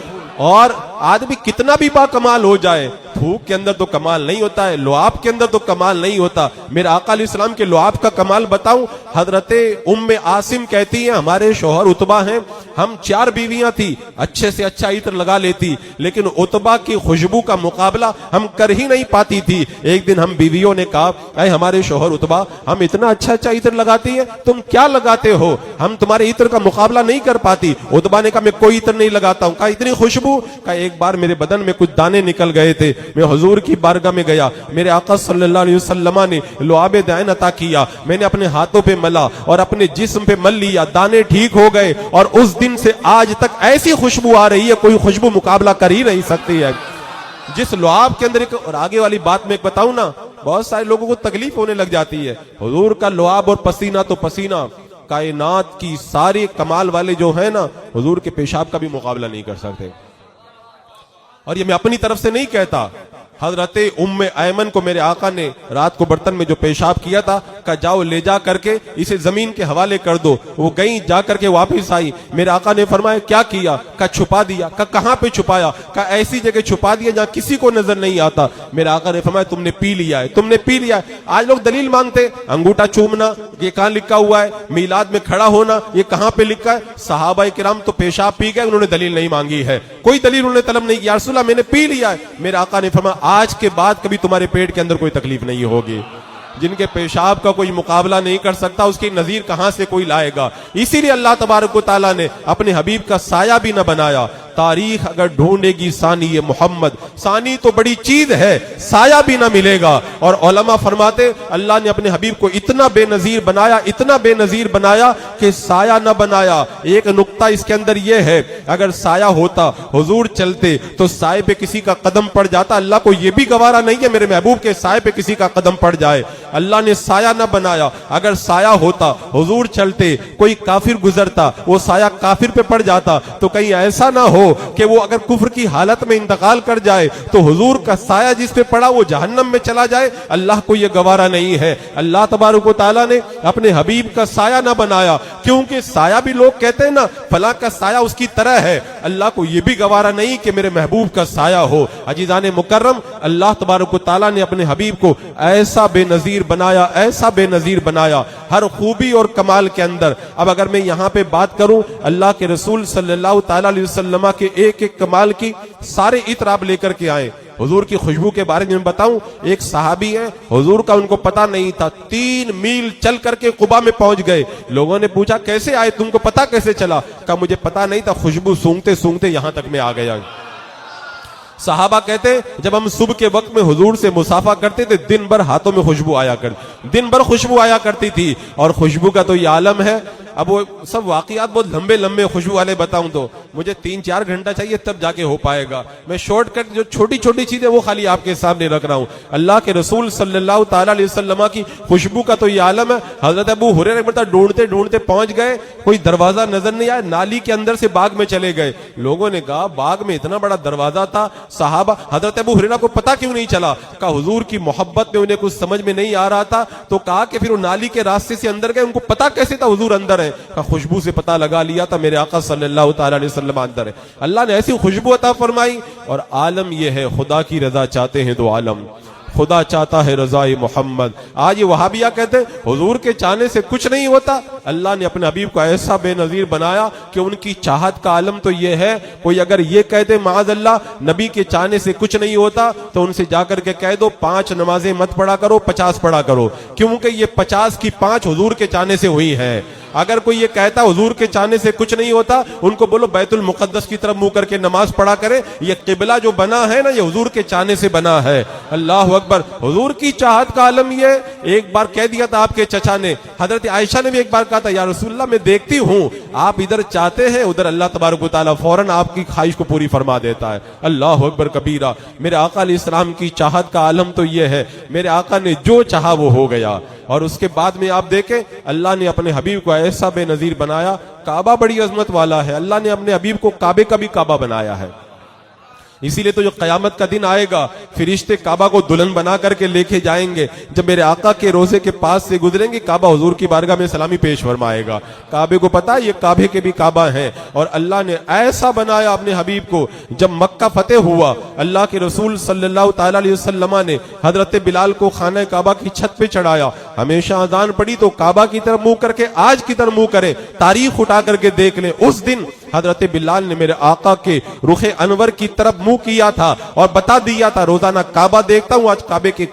और आदमी कितना भी बाकमाल हो जाए, थूक के अंदर तो कमाल नहीं होता है, लुआब के अंदर तो कमाल नहीं होता। मेरे आका अलैहिस्सलाम के लुआब का कमाल बताऊं, हजरते उम्मे आसिम कहती हैं हमारे शौहर उतबा हैं, हम 4 बीवियां थी, अच्छे से अच्छा इत्र लगा लेती, लेकिन उतबा की खुशबू का मुकाबला हम कर ही नहीं पाती थी। एक दिन हम बीवियों ने कहा अरे हमारे शौहर उतबा, हम इतना अच्छा अच्छा इत्र लगाती है, तुम क्या लगाते हो, हम तुम्हारे इत्र का मुकाबला नहीं कर पाती। उतबा ने कहा मैं कोई इत्र नहीं लगाता हूं। कहा इतनी खुशबू? कहा एक बार मेरे बदन में कुछ दाने निकल गए थे, मैं हुजूर की बारगाह में गया, मेरे आका सल्लल्लाहु अलैहि वसल्लम ने लुआबे दैन अता किया, मैंने अपने हाथों पे मला और अपने जिस्म पे मल लिया, दाने ठीक हो गए और उस दिन से आज तक ऐसी खुशबू आ रही है कोई खुशबू मुकाबला कर ही नहीं सकती है जिस लुआब के अंदर। और आगे वाली बात मैं बताऊं ना, बहुत सारे लोगों को तकलीफ होने लग जाती है। हुजूर का लुआब और पसीना तो पसीना, कायनात की सारी कमाल वाले जो है ना, हुजूर के पेशाब का भी मुकाबला नहीं कर सकते। और ये मैं अपनी तरफ से नहीं कहता, हजरत उम्मे ऐमन को मेरे आका ने रात को बर्तन में जो पेशाब किया था, कहा जाओ ले जा करके इसे जमीन के हवाले कर दो। वो गई, जा करके वापिस आई, मेरे आका ने फरमाया क्या किया? कहा छुपा दिया। कहा कहां पे छुपाया? कहा ऐसी जगह छुपा दिया जहां किसी को नजर नहीं आता। मेरे आका ने फरमाया तुमने पी लिया है, तुमने पी लिया है। आज लोग दलील मांगते, अंगूठा चूमना ये कहां लिखा हुआ है? मीलाद में खड़ा होना ये कहां पे लिखा है? सहाबा किराम तो पेशाब पी गए, उन्होंने दलील नहीं मांगी है, कोई दलील उन्होंने तलब नहीं किया। रसूलुल्लाह मैंने पी लिया है। मेरे आका ने फरमाया आज के बाद कभी तुम्हारे पेट के अंदर कोई तकलीफ नहीं होगी। जिनके पेशाब का कोई मुकाबला नहीं कर सकता उसकी नजीर कहां से कोई लाएगा। इसीलिए अल्लाह तबारक व तआला ने अपने हबीब का साया भी न बनाया। तारीख अगर ढूंढेगी सानी ये मोहम्मद, सानी तो बड़ी चीज है, साया भी ना मिलेगा। और उलमा फरमाते अल्लाह ने अपने हबीब को इतना बेनजीर बनाया, इतना बेनजीर बनाया कि साया न बनाया। एक नुक्ता इसके अंदर यह है, अगर साया होता हुजूर चलते तो साए पे किसी का कदम पड़ जाता। अल्लाह को यह भी गवारा नहीं है मेरे महबूब के साए पे किसी का कदम पड़ जाए। अल्लाह ने साया न बनाया। अगर साया होता हुजूर चलते, कोई काफिर गुजरता, वो साया काफिर पे पड़ जाता, तो कहीं ऐसा ना हो कि वो अगर कुफ्र की हालत में इंतकाल कर जाए तो हुजूर का साया जिस पे पड़ा वो जहन्नम में चला जाए। अल्लाह को यह गवारा नहीं है। अल्लाह तबारक व तआला ने अपने हबीब का साया ना बनाया, क्योंकि साया भी लोग कहते हैं ना फला का साया उसकी तरह है। अल्लाह को यह भी गवारा नहीं कि मेरे महबूब का साया हो। अजीजाने मुकर्रम, अल्लाह तबारक व तआला ने अपने हबीब को ऐसा बेनजीर बनाया, ऐसा बेनजीर बनाया हर खूबी और कमाल के अंदर। अब अगर मैं यहां पे बात करूं अल्लाह के रसूल सल्लल्लाहु तआला अलैहि वसल्लम के एक एक कमाल की, सारे इत्र आप लेकर के आए। हुजूर की खुशबू के बारे में बताऊं, एक सहाबी है, हुजूर का उनको पता नहीं था, 3 मील चल करके कुबा में पहुंच गए। लोगों ने पूछा कैसे आए, तुमको पता कैसे चला? कहा मुझे पता नहीं था, खुशबू सूंघते सूंघते यहां तक मैं आ गया। सहाबा कहते जब हम सुबह के वक्त में हुजूर से मुसाफा करते थे दिन भर हाथों में खुशबू आया कर, दिन भर खुशबू आया करती थी। और खुशबू का तो ये आलम है। अब वो सब वाकयात बहुत लंबे लंबे खुशबू वाले बताऊं तो मुझे 3-4 घंटा चाहिए तब जाके हो पाएगा। मैं शॉर्टकट जो छोटी छोटी चीजें वो खाली आपके सामने रख रहा हूं। अल्लाह के रसूल सल्लल्लाहु तआला अलैहि वसल्लम की खुशबू का तो ये आलम है। हजरत अबू हुरैरा ढूंढते ढूंढते पहुंच गए, कोई दरवाजा नजर नहीं आया, नाली के अंदर से बाग में चले गए। लोगों ने कहा बाग में इतना बड़ा दरवाजा था, सहाबा हजरत अबू हुरैरा को पता क्यों नहीं चला? कहा हुजूर की मोहब्बत में उन्हें कुछ समझ में नहीं आ रहा था, तो कहा कि फिर वो नाली के रास्ते से अंदर गए, उनको पता कैसे था हुजूर अंदर है? का खुशबू से पता लगा लिया था मेरे आका सल्लल्लाहु तआला अलैहि वसल्लम अंदर है। अल्लाह ने ऐसी खुशबू अता फरमाई। और आलम यह है, खुदा की रजा चाहते हैं दो आलम, खुदा चाहता है रज़ाए मोहम्मद। आज ये वहाबिया कहते हैं हुजूर के चाहने से कुछ नहीं होता। अल्लाह ने अपने हबीब को ऐसा बेनजीर बनाया कि उनकी चाहत का आलम तो ये है, कोई अगर ये कह दे माअज़ल्लाह नबी के चाहने से कुछ नहीं होता, तो उनसे जाकर के कह दो 5 नमाजें मत पढ़ा करो, 50 पढ़ा करो, क्योंकि ये 50 की 5 हुजूर के चाहने से हुई है। अगर कोई ये कहता हुजूर के चाहने से कुछ नहीं होता, उनको बोलो बैतुल मुकद्दस की तरफ मुंह करके नमाज पढ़ा करे, ये किबला जो बना है ना ये हुजूर के चाहने से बना है। अल्लाह अकबर। हुजूर की चाहत का आलम ये, एक बार कह दिया था आपके चचा ने, हजरत आयशा ने भी एक बार कहा था या रसूलल्लाह मैं देखती हूं आप इधर चाहते हैं उधर अल्लाह तबारक व तआला फौरन आपकी ख्वाहिश को पूरी फरमा देता है। अल्लाह अकबर कबीरा। मेरे आका अलैहिस्सलाम की चाहत का आलम तो ये है, मेरे आका ने जो चाहा वो हो गया। और उसके बाद में आप देखें अल्लाह ने अपने हबीब को ऐसा बेनजीर बनाया। काबा बड़ी अजमत वाला है, अल्लाह ने अपने हबीब को काबे का भी काबा बनाया है। इसीलिए तो जो कयामत का दिन आएगा फिरिश्ते काबा को दुल्हन बना करके लेके जाएंगे। जब मेरे आका के रोजे के पास से गुजरेंगे काबा हुजूर की बारगाह में सलामी पेश फरमाएगा। काबे को पता है ये काबे के भी काबा है। और अल्लाह ने ऐसा बनाया अपने हबीब को, जब मक्का फतेह हुआ अल्लाह के रसूल सल्लल्लाहु तआला अलैहि वसल्लम ने हजरत बिलाल को खाना काबा की छत पे चढ़ाया। हमेशा अजान पड़ी तो काबा की तरफ मुंह करके आज की तरफ मुंह करे, तारीख उठा करके देख ले। उस दिन हजरत बिलाल ने मेरे आका के रुखे अनवर की तरफ मुंह किया था और बता दिया था रोजाना काबा देखता हूं, आज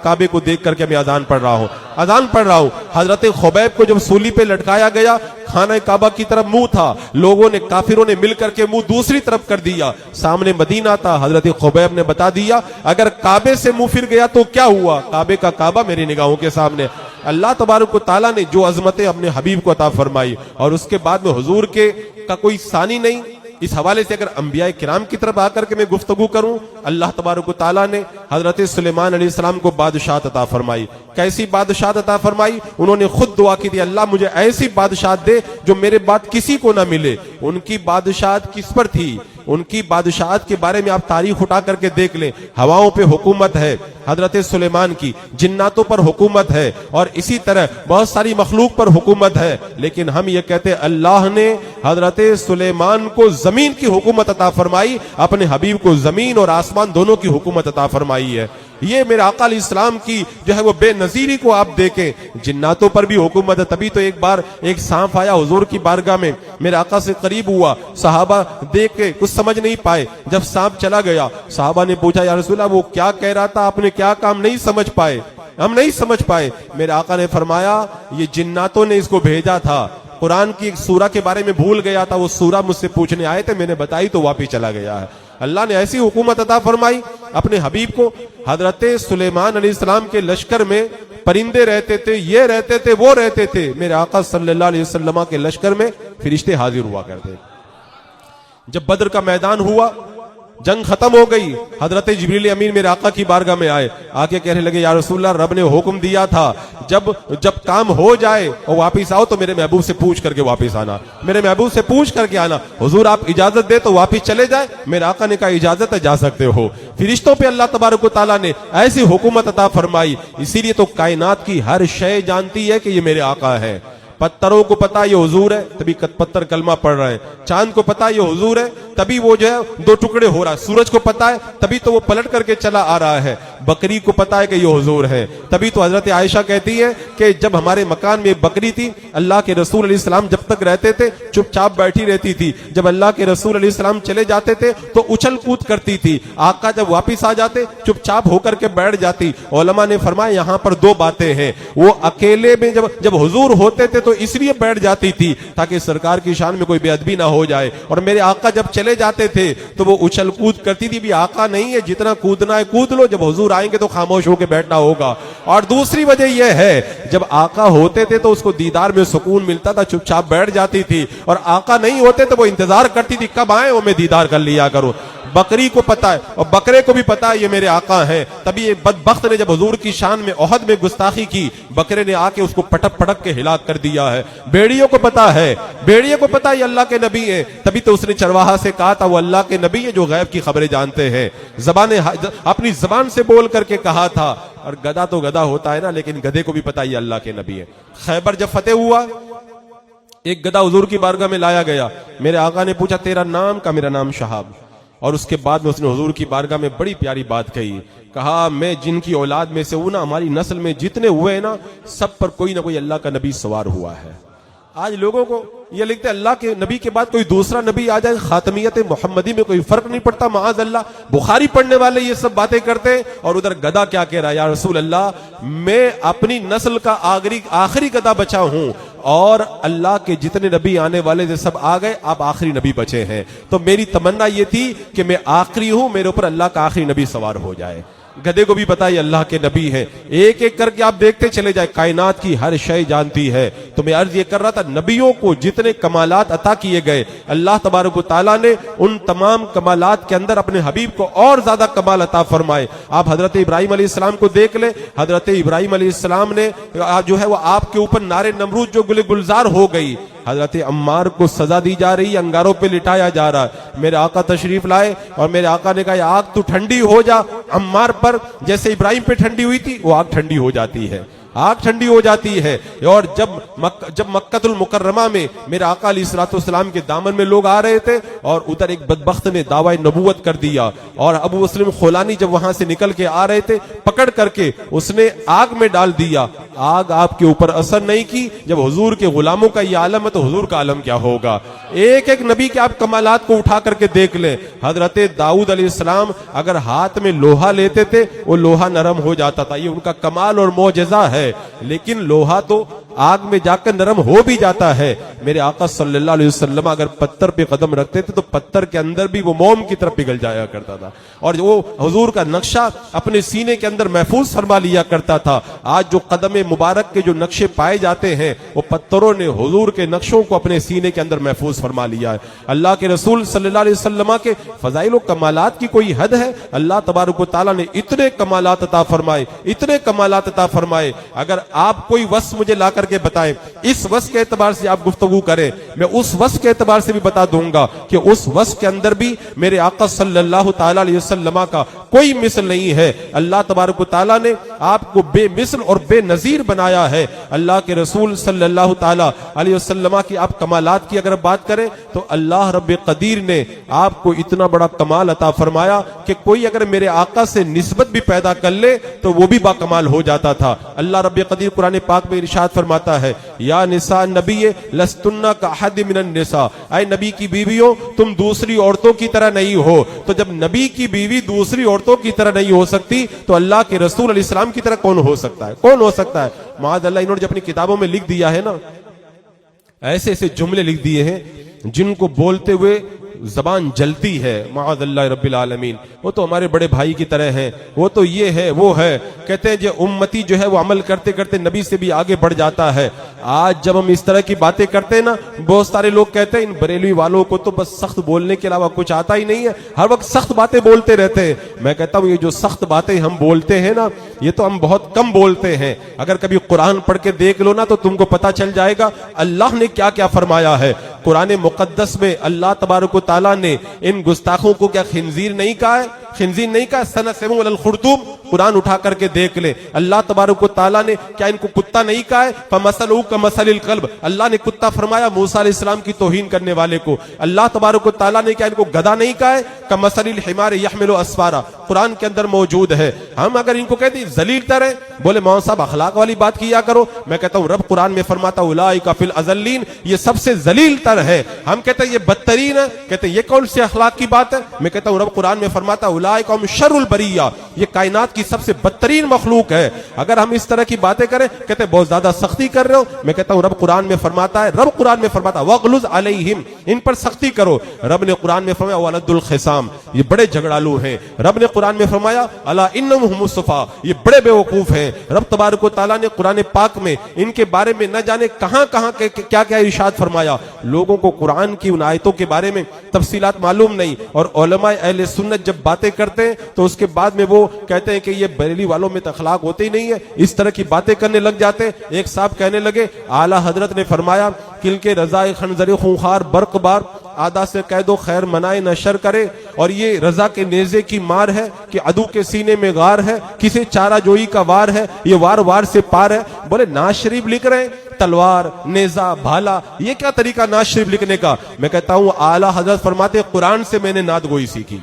काबे को देख करके मैं अजान पढ़ रहा हूं। हजरत खुबैब को जब सूली पे लटकाया गया खाना काबा की तरफ मुंह था, लोगों ने काफिरों ने मिलकर के मुंह दूसरी तरफ कर दिया। सामने मदीना था, हजरत खुबैब ने बता दिया अगर काबे से मुंह फिर गया तो क्या हुआ, काबे का काबा मेरी निगाहों के सामने। अल्लाह तबारक व तआला ने जो अजमतें अपने हबीब को अता फरमाई और उसके बाद में हुजूर के का कोई सानी नहीं। इस हवाले से अगर अंबिया किराम की तरफ आकर के मैं गुफ्तगू करूं, अल्लाह तबारक व तआला ने हजरत सुलेमान अलैहिस्सलाम को बादशाहत अता फरमाई। कैसी बादशाहत अता फरमाई? उन्होंने खुद दुआ की थी अल्लाह मुझे ऐसी बादशाहत दे जो मेरे बाद किसी को ना मिले। उनकी बादशाहत किस पर थी? उनकी बादशाहत के बारे में आप तारीख उठा करके देख लें। हवाओं पे हुकूमत है हजरत सुलेमान की, जिन्नातों पर हुकूमत है और इसी तरह बहुत सारी मखलूक पर हुकूमत है। लेकिन हम ये कहते हैं अल्लाह ने हजरत सुलेमान को जमीन की हुकूमत अता फरमाई, अपने हबीब को जमीन और आसमान दोनों की हुकूमत अता फरमाई है। ये मेरे आका इस्लाम की जो है वो बेनजीरी को आप देखें। जिन्नातों पर भी हुकूमत है। तभी तो एक बार एक सांप आया हुजूर की बारगाह में, मेरे आका से करीब हुआ, सहाबा देख के कुछ समझ नहीं पाए। जब सांप चला गया सहाबा ने पूछा या रसूलल्लाह वो क्या कह रहा था, आपने क्या काम नहीं समझ पाए? हम नहीं समझ पाए। मेरे आका ने फरमाया ये जिन्नातों ने इसको भेजा था, कुरान की एक सूरा के बारे में भूल गया था, वो सूरा मुझसे पूछने आए थे, मैंने बताई तो वापिस चला गया है। अल्लाह ने ऐसी हुकूमत अता फरमाई अपने हबीब को। हजरत सुलेमान अलैहिस्सलाम के लश्कर में परिंदे रहते थे, ये रहते थे, वो रहते थे। मेरे आका सल्लल्लाहु अलैहि वसल्लम के लश्कर में फिरिश्ते हाजिर हुआ करते। जब बद्र का मैदान हुआ, जंग खत्म हो गई, हजरत जिब्रील अमीन मेरे आका की बारगाह में आए, आके कहने लगे या रसूलल्लाह रब ने हुक्म दिया था जब काम हो जाए और वापिस आओ तो मेरे महबूब से पूछ करके वापिस आना, मेरे महबूब से पूछ करके आना। हुजूर आप इजाजत दे तो वापिस चले जाए। मेरे आका ने कहा इजाजत है, जा सकते हो। फिरिश्तों पे अल्लाह तबारक व तआला ने ऐसी हुकूमत अता फरमाई। इसीलिए तो कायनात की हर शय जानती है कि ये मेरे आका है। पत्थरों को पता ये हुजूर है, तभी पत्थर कलमा पढ़ रहे हैं। चांद को पता ये हुजूर है, तभी वो जो है दो टुकड़े हो रहा है। सूरज को पता है, तभी तो वो पलट करके चला आ रहा है। बकरी को पता है कि ये हुजूर है, तभी तो हजरत आयशा कहती है कि जब हमारे मकान में एक बकरी थी, अल्लाह के रसूल अलैहि सलाम जब तक रहते थे चुपचाप बैठी रहती थी। जब अल्लाह के रसूल अलैहि सलाम चले जाते थे तो उछल कूद करती थी। आका जब वापिस आ जाते चुपचाप होकर के बैठ जाती। उलमा ने फरमाया यहाँ पर दो बातें हैं। वो अकेले में जब हुजूर होते थे तो इसलिए बैठ जाती थी ताकि सरकार की शान में कोई बेअदबी ना हो जाए, और मेरे आका जब चले जाते थे तो वो उछल कूद करती थी। भी आका नहीं है, जितना कूदना है कूद लो, जब हुजूर आएंगे तो खामोश होकर बैठना होगा। और दूसरी वजह यह है जब आका होते थे तो उसको दीदार में सुकून मिलता था, चुपचाप बैठ जाती थी, और आका नहीं होते तो वो इंतजार करती थी कब आए वो मैं दीदार कर लिया करूं। बकरी को पता है और बकरे को भी पता है ये मेरे आका हैं। तभी एक बदबख्त ने जब हुजूर की शान में ओहद में गुस्ताखी की, बकरे ने आके उसको पटक पटक के हिलाक कर दिया है। भेड़ियों को पता है, भेड़ियों को पता है ये अल्लाह के नबी है, तभी तो उसने चरवाहा से कहा था वो अल्लाह के नबी है जो गैब की खबरें जानते हैं। अपनी जबान से बोल करके कहा था। और गधा तो गधा होता है ना, लेकिन गधे को भी पता है ये अल्लाह के नबी है। खैबर जब फतेह हुआ, एक गधा हुजूर की बारगाह में लाया गया। मेरे आका ने पूछा तेरा नाम का, मेरा नाम शहाब। और उसके बाद में उसने हुजूर की बारगाह में बड़ी प्यारी बात कही, कहा मैं जिनकी औलाद में से हूं ना, हमारी नस्ल में जितने हुए हैं ना, सब पर कोई ना कोई अल्लाह का नबी सवार हुआ है। आज लोगों को ये लिखते हैं अल्लाह के नबी के बाद कोई दूसरा नबी आ जाए, खातमियत मोहम्मदी में कोई फर्क नहीं पड़ता। माअज़ अल्लाह, बुखारी पढ़ने वाले ये सब बातें करते हैं, और उधर गधा क्या कह रहा है, या रसूल अल्लाह मैं अपनी नस्ल का आखिरी गधा बचा हूं, और अल्लाह के जितने नबी आने वाले थे सब आ गए, आप आखिरी नबी बचे हैं। तो मेरी तमन्ना ये थी कि मैं आखिरी हूं, मेरे ऊपर अल्लाह का आखिरी नबी सवार हो जाए। गधे को भी पता है अल्लाह के नबी है। एक एक करके आप देखते चले जाए, कायनात की हर शय जानती है। तो मैं अर्ज ये कर रहा था, नबियों को जितने कमालात अता किए गए, अल्लाह तबारक व तआला ने उन तमाम कमालात के अंदर अपने हबीब को और ज्यादा कमाल अता फरमाए। आप हजरत इब्राहिम अलैहिस्सलाम को देख ले। हजरत इब्राहिम अलैहिस्सलाम ने जो है वो आपके ऊपर नारे नमरूद जो गुले गुलजार हो गई, हजरत अम्मार को सजा दी जा रही है, अंगारों पे लिटाया जा रहा है। मेरे आका तशरीफ लाए और मेरे आका ने कहा आग तू ठंडी हो जा। अम्मार पर जैसे इब्राहिम पे ठंडी हुई थी वो आग ठंडी हो जाती है, आग ठंडी हो जाती है। और जब मक्कतुल मुकर्रमा में मेरे आका अलैहिस्सलाम के दामन में लोग आ रहे थे, और उधर एक बदबख्त ने दावा नबूवत कर दिया, और अबू मुस्लिम खुलानी जब वहां से निकल के आ रहे थे, पकड़ करके उसने आग में डाल दिया। आग आपके ऊपर असर नहीं की। जब हुजूर के गुलामों का ये आलम है तो हुजूर का आलम क्या होगा। एक एक नबी के आप कमालात को उठा करके देख लें। हजरत दाऊद अलैहिस्सलाम अगर हाथ में लोहा लेते थे वो लोहा नरम हो जाता था, ये उनका कमाल और मौजज़ा है। लेकिन लोहा तो आग में जाकर नरम हो भी जाता है। मेरे आका सल्लल्लाहु अलैहि वसल्लम अगर पत्थर पे कदम रखते थे तो पत्थर के अंदर भी वो मोम की तरफ पिघल जाया करता था, और वो हुजूर का नक्शा अपने सीने के अंदर महफूज फरमा लिया करता था। आज जो कदम मुबारक के जो नक्शे पाए जाते हैं वो पत्थरों ने हुजूर के नक्शों को अपने सीने के अंदर महफूज फरमा लिया है। अल्लाह के रसूल सल्लल्लाहु अलैहि वसल्लम के फजाइल और कमालात की कोई हद है। अल्लाह तबारक व तआला ने इतने कमालात अता फरमाए, इतने कमालात अता फरमाए। अगर आप कोई वस्फ मुझे ला करके बताएं। इस वस के एतबार से आप गुफ्तगू करें, मैं उस वस के एतबार से भी बता दूंगा कि उस वस के अंदर भी मेरे आका सल्लल्लाहु ताला अलैहि वसल्लम का कोई मिसल नहीं है। अल्लाह तबारक व तआला ने आपको बेमिसल और बेनजीर बनाया है। अल्लाह के रसूल सल्लल्लाहु ताला अलैहि वसल्लम की आप कमालात की अगर बात करें तो अल्लाह रब्बे कदीर ने आपको इतना बड़ा कमाल अता फरमाया कि कोई अगर मेरे आका से निस्बत भी पैदा कर ले तो वो भी बाकमाल हो जाता था। अल्लाह रब्बे कदीर कुरान पाक में इरशाद फरमाता है, या निसा नबी लस्तुन्ना का अहद मिनन निसा, ऐ नबी की बीवियों तुम दूसरी औरतों की तरह नहीं हो। तो जब नबी की बीवी दूसरी औरतों की तरह नहीं हो सकती तो अल्लाह के रसूल अलैहिस्सलाम की तरह कौन हो सकता है? कौन हो सकता है? माद अल्लाह, इन्होंने जो अपनी किताबों में लिख दिया है ना, ऐसे ऐसे जुमले लिख दिए हैं जिनको बोलते हुए जबान जलती है। माअज़ल्लाह रब्बिल आलमीन, वो तो हमारे बड़े भाई की तरह हैं, वो तो ये है वो है। कहते हैं जो उम्मती जो है वो अमल करते करते नबी से भी आगे बढ़ जाता है। आज जब हम इस तरह की बातें करते हैं ना, बहुत सारे लोग कहते हैं इन बरेलवी वालों को तो बस सख्त बोलने के अलावा कुछ आता ही नहीं है, हर वक्त सख्त बातें बोलते रहते हैं। मैं कहता हूं ये जो सख्त बातें हम बोलते हैं ना, ये तो हम बहुत कम बोलते हैं। अगर कभी कुरान पढ़ के देख लो ना तो तुमको पता चल जाएगा अल्लाह ने क्या क्या फरमाया है। कुरान मुकद्दस में अल्लाह तबारक व तआला ने इन गुस्ताखों को क्या खिंजीर नहीं कहा है? खिंजीर नहीं कहा, सनसमु अलल खुर्तुम, कुरान उठा करके देख ले। अल्लाह तबारक व तआला ने क्या इनको कुत्ता नहीं कहा है? फमसलु कमसलिल कल्ब, अल्लाह ने कुत्ता फरमाया मूसा अलैहिस्सलाम की तौहीन करने वाले को। अल्लाह तबारक व तआला ने क्या इनको गधा नहीं कहा है? कमसलिल हिमार यहमिलु अस्फारा, कुरान के अंदर मौजूद है। हम अगर इनको कहते हैं जलील तरह, बोले मौलाना साहब अखलाक वाली बात किया करो। मैं कहता हूं रब कुरान में फरमाता उलाइका फिल अज़ल्लीन, ये सबसे जलील तर है। हम कहते हैं ये बदतरीन है, कहते हैं ये कौन सी अखलाक की बात है? मैं कहता हूं रब कुरान में फरमाता उलाइका हम शर्रुल बरिया, ये कायनात की सबसे बदतरीन मखलूक है। अगर हम इस तरह की बातें करें, कहते हैं बहुत ज्यादा सख्ती कर रहे हो। मैं कहता हूं रब कुरान में फरमाता है, रब कुरान में फरमाता वगलुज अलैहिम, इन पर सख्ती करो। रब ने कुरान में फरमाया वलदुल खिसाम, ये बड़े झगड़ालू हैं। रब ने कुरान में फरमाया अला इन्नहुम हुमुस्सफा, ये बड़े बेवकूफ हैं। रब तबारक व तआला ने कुरान पाक में इनके बारे में न जाने कहां कहां क्या क्या इरशाद फरमाया। लोगों को कुरान की उन आयतों के बारे में तफसीलात मालूम नहीं, और उलमाए अहले सुन्नत जब बातें करते हैं तो उसके बाद में वो कहते हैं कि ये बरेली वालों में तखलाक होते ही नहीं है, इस तरह की बातें करने लग जाते हैं। एक साहब कहने लगे आला हजरत ने फरमाया किल के रजाए खंजर खूंखार बर्क बार, आदा से कह दो खैर मनाए नशर करे, और ये रजा के नेजे की मार है कि अदू के सीने में गार है, किसे चारा जोई का वार है, ये वार वार से पार है। बोले नाज शरीफ लिख रहे हैं, तलवार नेजा भाला, ये क्या तरीका नाज शरीफ लिखने का? मैं कहता हूं आला हजरत फरमाते कुरान से मैंने नात गोई सीखी,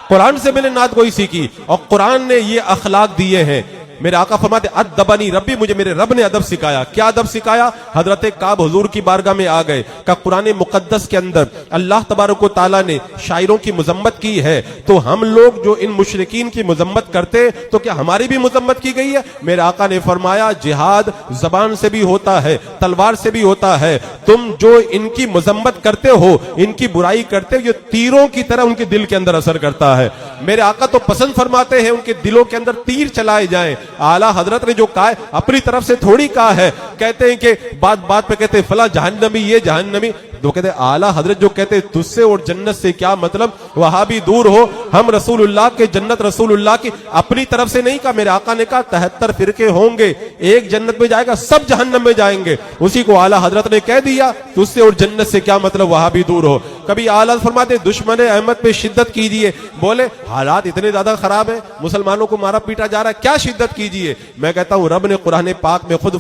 कुरान से मैंने नात गोई सीखी, और कुरान ने ये अखलाक दिए हैं। मेरे आका फरमाते अदबनी रब्बी, मुझे मेरे रब ने अदब सिखाया। क्या अदब सिखाया? हजरत काब हुजूर की बारगाह में आ गए, का कुरान मुकद्दस के अंदर अल्लाह तबारक व तआला ने शायरों की मजम्मत की है, तो हम लोग जो इन मुशरिकीन की मजम्मत करते तो क्या हमारी भी मजम्मत की गई है? मेरे आका ने फरमाया जिहाद जबान से भी होता है, तलवार से भी होता है। तुम जो इनकी मजम्मत करते हो, इनकी बुराई करते हो, ये तीरों की तरह उनके दिल के अंदर असर करता है। मेरे आका तो पसंद फरमाते हैं उनके दिलों के अंदर तीर चलाए जाएं। आला हजरत ने जो कहा है अपनी तरफ से थोड़ी कहा है। कहते हैं कि बात बात पे कहते हैं फला जहन्नमी, ये जहन्नमी, तो कहते आला हजरत जो कहते तुझसे और जन्नत से क्या मतलब, वहां भी दूर हो, हम रसूलुल्लाह के जन्नत रसूलुल्लाह की अपनी तरफ से नहीं कहा। मेरे आका ने कहा 73 फिरके होंगे, एक जन्नत में जाएगा, सब जहन्नम में जाएंगे, उसी को आला हजरत ने कह दिया तुझसे और जन्नत से क्या मतलब, वहां भी दूर हो। कभी आला फरमाते दुश्मन अहमद पे शिद्दत कीजिए, बोले हालात इतने ज्यादा खराब है, मुसलमानों को मारा पीटा जा रहा है, क्या शिद्दत कीजिए? मैं कहता हूं रब ने कुरान पाक में खुद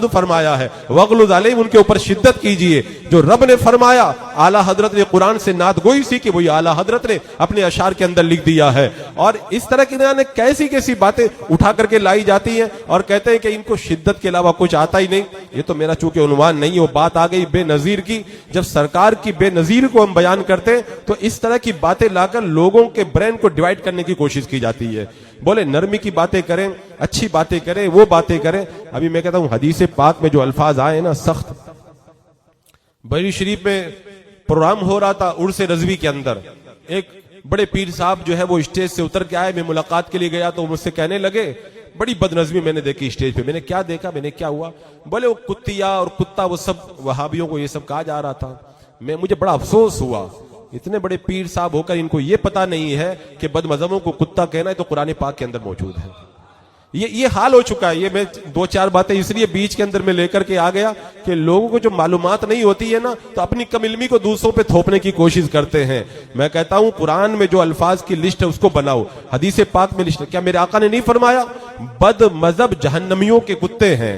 फरमाया है वगलुज अलैहिम, उनके ऊपर शिद्दत कीजिए। जो रब ने फरमाया आला हजरत ने कुरान से नात गोई सीखी, वही आला हजरत ने अपने अशार के अंदर लिख दिया है। और इस तरह की ने कैसी कैसी बातें उठा करके लाई जाती हैं और कहते हैं कि इनको शिद्दत के अलावा कुछ आता ही नहीं। ये तो मेरा चूंकि उन्वान नहीं है, वो बात आ गई बेनजीर की। जब सरकार की बेनजीर को हम बयान करते हैं तो इस तरह की बातें लाकर लोगों के ब्रेन को डिवाइड करने की कोशिश की जाती है। बोले नरमी की बातें करें, अच्छी बातें करें, वो बातें करें। अभी मैं कहता हूं हदीस पाक में जो अल्फाज आए ना सख्त, बरेली शरीफ में प्रोग्राम हो रहा था उर्स रजवी के अंदर, एक बड़े पीर साहब जो है वो स्टेज से उतर के आए, मैं मुलाकात के लिए गया तो मुझसे कहने लगे, बड़ी बदनजमी मैंने देखी स्टेज पे। मैंने क्या देखा, मैंने क्या हुआ? बोले वो कुत्तिया और कुत्ता वो सब वहाबियों को ये सब कहा जा रहा था। मुझे बड़ा अफसोस हुआ, इतने बड़े पीर साहब होकर इनको ये पता नहीं है कि बदमजहबों को कुत्ता कहना है तो कुरान पाक के अंदर मौजूद है। ये हाल हो चुका है। ये मैं दो चार बातें इसलिए बीच के अंदर में लेकर के आ गया कि लोगों को जो मालूमात नहीं होती है ना, तो अपनी कम इल्मी को दूसरों पे थोपने की कोशिश करते हैं। मैं कहता हूं कुरान में जो अल्फाज की लिस्ट है उसको बनाओ, हदीस पाक में लिस्ट है। क्या मेरे आका ने नहीं फरमाया बद मजहब जहन्नमियों के कुत्ते हैं?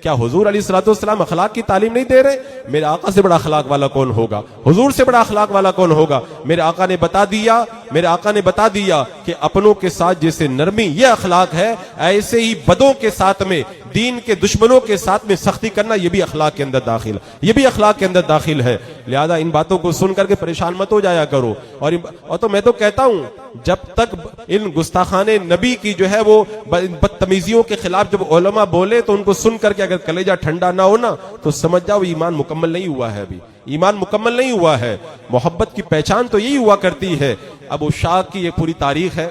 क्या हुजूर अलैहिस्सलाम अखलाक की तालीम नहीं दे रहे? मेरे आका से बड़ा अखलाक वाला कौन होगा? हुजूर से बड़ा अखलाक वाला कौन होगा? मेरे आका ने बता दिया, मेरे आका ने बता दिया कि अपनों के साथ जैसे नरमी ये अखलाक है, ऐसे ही बदों के साथ में, दीन के दुश्मनों के साथ में सख्ती करना ये भी अखलाक के अंदर दाखिल, ये भी अखलाक के अंदर दाखिल है। लिहाजा इन बातों को सुन करके परेशान मत हो जाया करो। और तो मैं तो कहता हूं जब तक इन गुस्ताखाने नबी की जो है वो बदतमीजियों के खिलाफ जब उलमा बोले तो उनको सुन करके अगर कलेजा ठंडा ना हो ना, तो समझ जाओ ईमान मुकम्मल नहीं हुआ है। अभी ईमान मुकम्मल नहीं हुआ है। मोहब्बत की पहचान तो यही हुआ करती है। अब उशाक की ये पूरी तारीख है,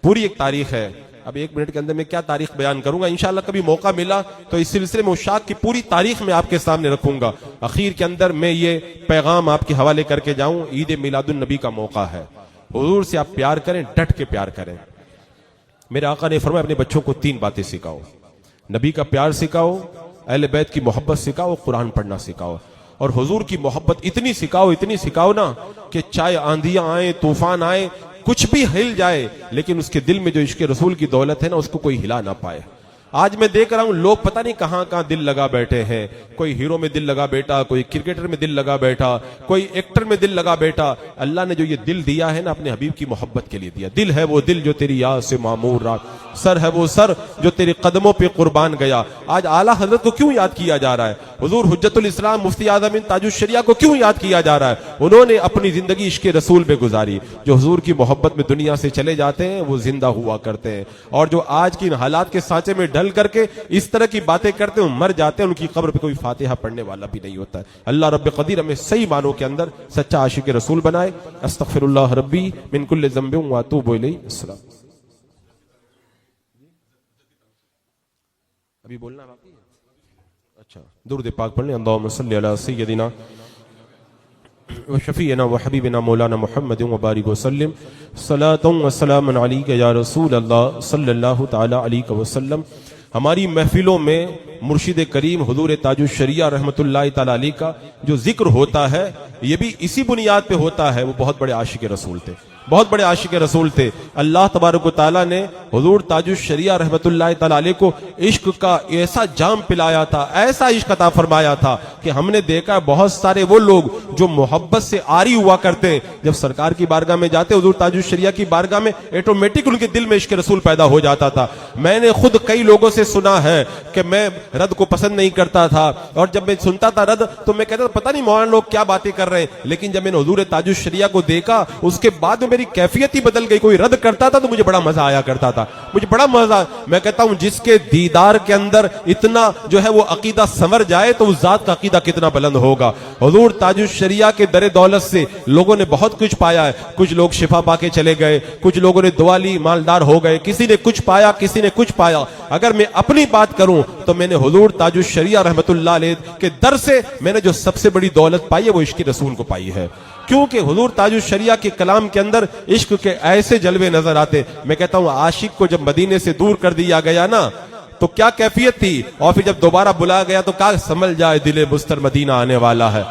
पूरी एक तारीख है। अब 1 मिनट के अंदर मैं क्या तारीख बयान करूंगा, इंशाल्लाह कभी मौका मिला तो इस सिलसिले में उशाक की पूरी तारीख में आपके सामने रखूंगा। आखिर के अंदर मैं ये पैगाम आपके हवाले करके जाऊं, ईद मिलादुन नबी का मौका है। हुजूर से आप प्यार करें, डट के प्यार करें। मेरे आका ने फरमाया अपने बच्चों को 3 बातें सिखाओ, नबी का प्यार सिखाओ, अहले बैत की मोहब्बत सिखाओ, कुरान पढ़ना सिखाओ। और हुजूर की मोहब्बत इतनी सिखाओ ना कि चाहे आंधियां आए, तूफान आए, कुछ भी हिल जाए, लेकिन उसके दिल में जो इश्क रसूल की दौलत है ना, उसको कोई हिला ना पाए। आज मैं देख रहा हूं लोग पता नहीं कहां कहां दिल लगा बैठे हैं। कोई हीरो में दिल लगा बैठा, कोई क्रिकेटर में दिल लगा बैठा, कोई एक्टर में दिल लगा बैठा। अल्लाह ने जो ये दिल दिया है ना, अपने हबीब की मोहब्बत के लिए दिया। दिल है वो दिल जो तेरी याद से मामूर रहा, सर है वो सर जो तेरे कदमों पे कुर्बान गया। आज आला हजरत को क्यों याद किया जा रहा है? हुजूर हुज्जतुल इस्लाम मुफ्ती आज़म ताजुश शरिया को क्यों याद किया जा रहा है? उन्होंने अपनी जिंदगी इश्क रसूल में गुजारी। जो हुजूर की मोहब्बत में दुनिया से चले जाते हैं वो जिंदा हुआ करते हैं, और जो आज की इन हालात के सांचे में ढल करके इस तरह की बातें करते हैं मर जाते हैं, उनकी कब्र पे कोई फातिहा पढ़ने वाला भी नहीं होता है। अल्लाह रब्बे कदीर हमें सही मानों के अंदर सच्चा आशिक रसूल बनाए। अस्तगफिरुल्लाह रब्बी मिन कुल्लि ज़ंबिन व अतूबु इलैहि। अस्सलाम। अभी बोलना बाकी है? अच्छा, दुरूद पाक पढ़ लें। अल्लाहुम्मा सल्लि अला सय्यदिना व शफीना व हबीबिना मौलाना मुहम्मद व बारिक व सल्लिम सलातन व सलामन अलैका या रसूल अल्लाह सल्लल्लाहु तआला अलैहि वसल्लम। हमारी महफिलों में मुर्शिद करीम हुजूर ताजुश शरिया रहमतुल्लाह तआला अलैह का जो जिक्र होता है, ये भी इसी बुनियाद पे होता है। वो बहुत बड़े आशिक रसूल थे, बहुत बड़े आशिक रसूल थे। अल्लाह तबारक व तआला ने हुजूर ताजुश शरिया रहमतुल्लाह तआला अलैह को इश्क का ऐसा जाम पिलाया था, ऐसा इश्क अता फरमाया था कि हमने देखा बहुत सारे वो लोग जो मोहब्बत से आरी हुआ करते, जब सरकार की बारगाह में जाते, हुजूर ताजुश शरिया की बारगाह में, ऑटोमेटिक उनके दिल में इश्क रसूल पैदा हो जाता था। मैंने खुद कई लोगों से सुना है कि मैं रद को पसंद नहीं करता था, और जब मैं सुनता था रद तो मैं कहता था पता नहीं मौलाना लोग क्या बातें कर रहे हैं, लेकिन जब मैंने हुजूर ताजुश शरिया को देखा उसके बाद मेरी कैफियत ही बदल गई। कोई रद्द करता था तो मुझे बड़ा मजा आया करता था, मुझे बड़ा मजा। मैं कहता हूं जिसके दीदार के अंदर इतना जो है वो अकीदा संवर जाए तो उस जात का अकीदा कितना बुलंद होगा। हुजूर ताजुश शरिया के दरे दौलत से लोगों ने बहुत कुछ पाया है। कुछ लोग शिफा पाके चले गए, कुछ लोगों ने दुआ ली, मालदार हो गए, किसी ने कुछ पाया, किसी ने कुछ पाया। अगर मैं अपनी बात करूं तो मैंने हुजूर ताजुश शरिया रहमतुल्लाह अलैह के दर से मैंने जो सबसे बड़ी दौलत पाई है वो इश्क रसूल को पाई है, क्योंकि हुजूर ताजुश शरिया के कलाम के अंदर इश्क के ऐसे जलवे नजर आते। मैं कहता हूं आशिक को जब मदीने से दूर कर दिया गया ना तो क्या कैफियत थी, और फिर जब दोबारा बुलाया गया तो क्या समझ जाए दिले मुस्तर मदीना आने वाला है।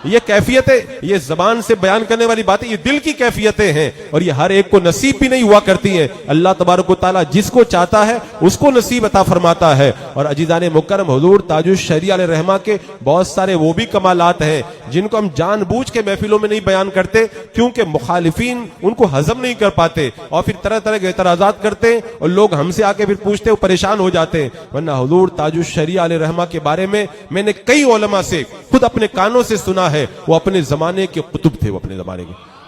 ये कैफियतें, ये जबान से बयान करने वाली बातें, ये दिल की कैफियतें हैं, और ये हर एक को नसीब भी नहीं हुआ करती हैं। अल्लाह तबारक व तआला जिसको चाहता है उसको नसीब अता फरमाता है। और अजीज़ाने मुकर्रम हुजूर ताजुश शरिया अलैहि रहमा के बहुत सारे वो भी कमालात हैं जिनको हम जानबूझ के महफिलों में नहीं बयान करते, क्योंकि मुखालिफिन उनको हजम नहीं कर पाते और फिर तरह तरह के एतराजात करते हैं, और लोग हमसे आके फिर पूछते हैं, परेशान हो जाते हैं। वरना हुजूर ताजुश शरिया अलैहि रहमा के बारे में मैंने कई उलमा से खुद अपने कानों से सुना है। वो अपने जमाने के कुतुब थे, वो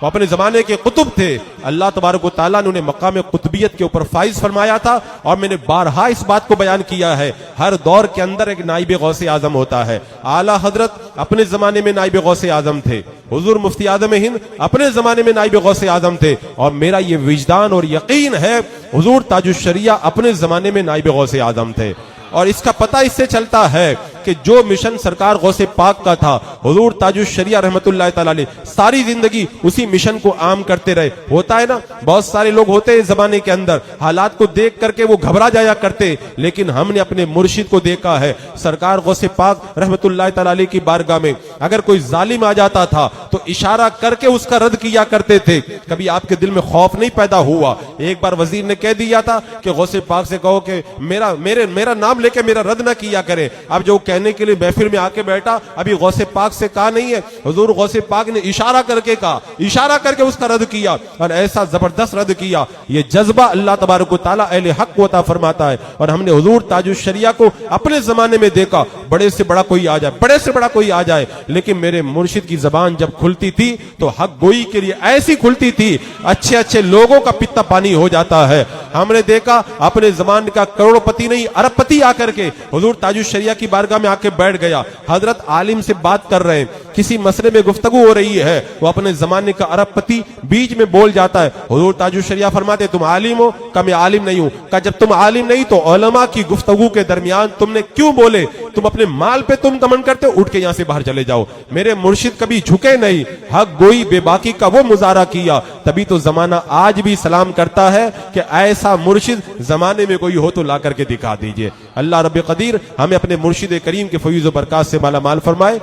अपने जमाने के कुतुब थे। अल्लाह तबारक व तआला ने उन्हें मकाम कुतुबियत के ऊपर फाइज फरमाया था, और मैंने बारहा इस बात को बयान किया है, हर दौर के अंदर एक नाइब गौसे आजम होता है। आला हजरत अपने जमाने में नाइब गौसे आजम थे, हुजूर मुफ्ती आज़म हिंद अपने जमाने में नाइब गौसे आजम थे, और मेरा ये विजदान और यकीन है हुजूर ताजुश शरिया अपने जमाने में नाइब गौसे आजम थे। और इसका पता इससे चलता है कि जो मिशन सरकार गौसे पाक का था, हुजूर ताजुश शरिया रहमतुल्लाह तआला अलैह सारी जिंदगी उसी मिशन को आम करते रहे। होता है ना, बहुत सारे लोग होते हैं इस जमाने के अंदर, हालात को देख करके वो घबरा जाया करते, लेकिन हमने अपने मुर्शिद को देखा है। सरकार गौसे पाक रहमतुल्लाह तआला अलैह की बारगाह में अगर कोई जालिम आ जाता था तो इशारा करके उसका रद्द किया करते थे। कभी आपके दिल में खौफ नहीं पैदा हुआ? एक बार वजीर ने कह दिया था कि गौसे पाक से कहो कि मेरा नाम लेके मेरा रद्द ना किया करे। अब जो कहने के लिए महफिल में आके बैठा, अभी गौसे पाक से कहा नहीं है, हुजूर गौसे पाक ने इशारा करके कहा, इशारा करके उसका रद्द किया और ऐसा जबरदस्त रद्द किया। ये जज्बा अल्लाह तबारक व तआला अहले हक को अता फरमाता है। और हमने हुजूर ताजुश शरिया को अपने जमाने में देखा, बड़े से बड़ा कोई आ जाए, बड़े से बड़ा कोई आ जाए, लेकिन मेरे मुर्शिद की जबान जब खुलती थी तो हक गोई के लिए ऐसी खुलती थी, अच्छे अच्छे लोगों का पित्ता पानी हो जाता है। हमने देखा अपने जमाने का करोड़पति नहीं अरबपति आकर के हुजूर ताजुश शरिया की बारगाह में आके बैठ गया। हजरत आलिम से बात कर रहे हैं, किसी मसले में गुफ्तगू हो रही है, वो अपने जमाने का अरबपति बीच में बोल जाता है। हुजूर ताजुश शरिया फरमाते, तुम आलिम हो? का मैं आलिम नहीं हूं। का जब तुम आलिम नहीं तो उलमा की गुफ्तगू के दरमियान तुमने क्यों बोले? तुम अपने माल पे तुम दमन करते हो, उठ के यहां से बाहर चले जाओ। मेरे मुर्शिद कभी झुके नहीं, हक गोई बेबाकी का वो मुजारा किया, तभी तो जमाना आज भी सलाम करता है कि ऐसा मुर्शिद जमाने में कोई हो तो ला करके दिखा दीजिए। अल्लाह रब्बे कदीर हमें अपने मुर्शिद करीम के फैज़ व बरकत से माला माल फरमाए।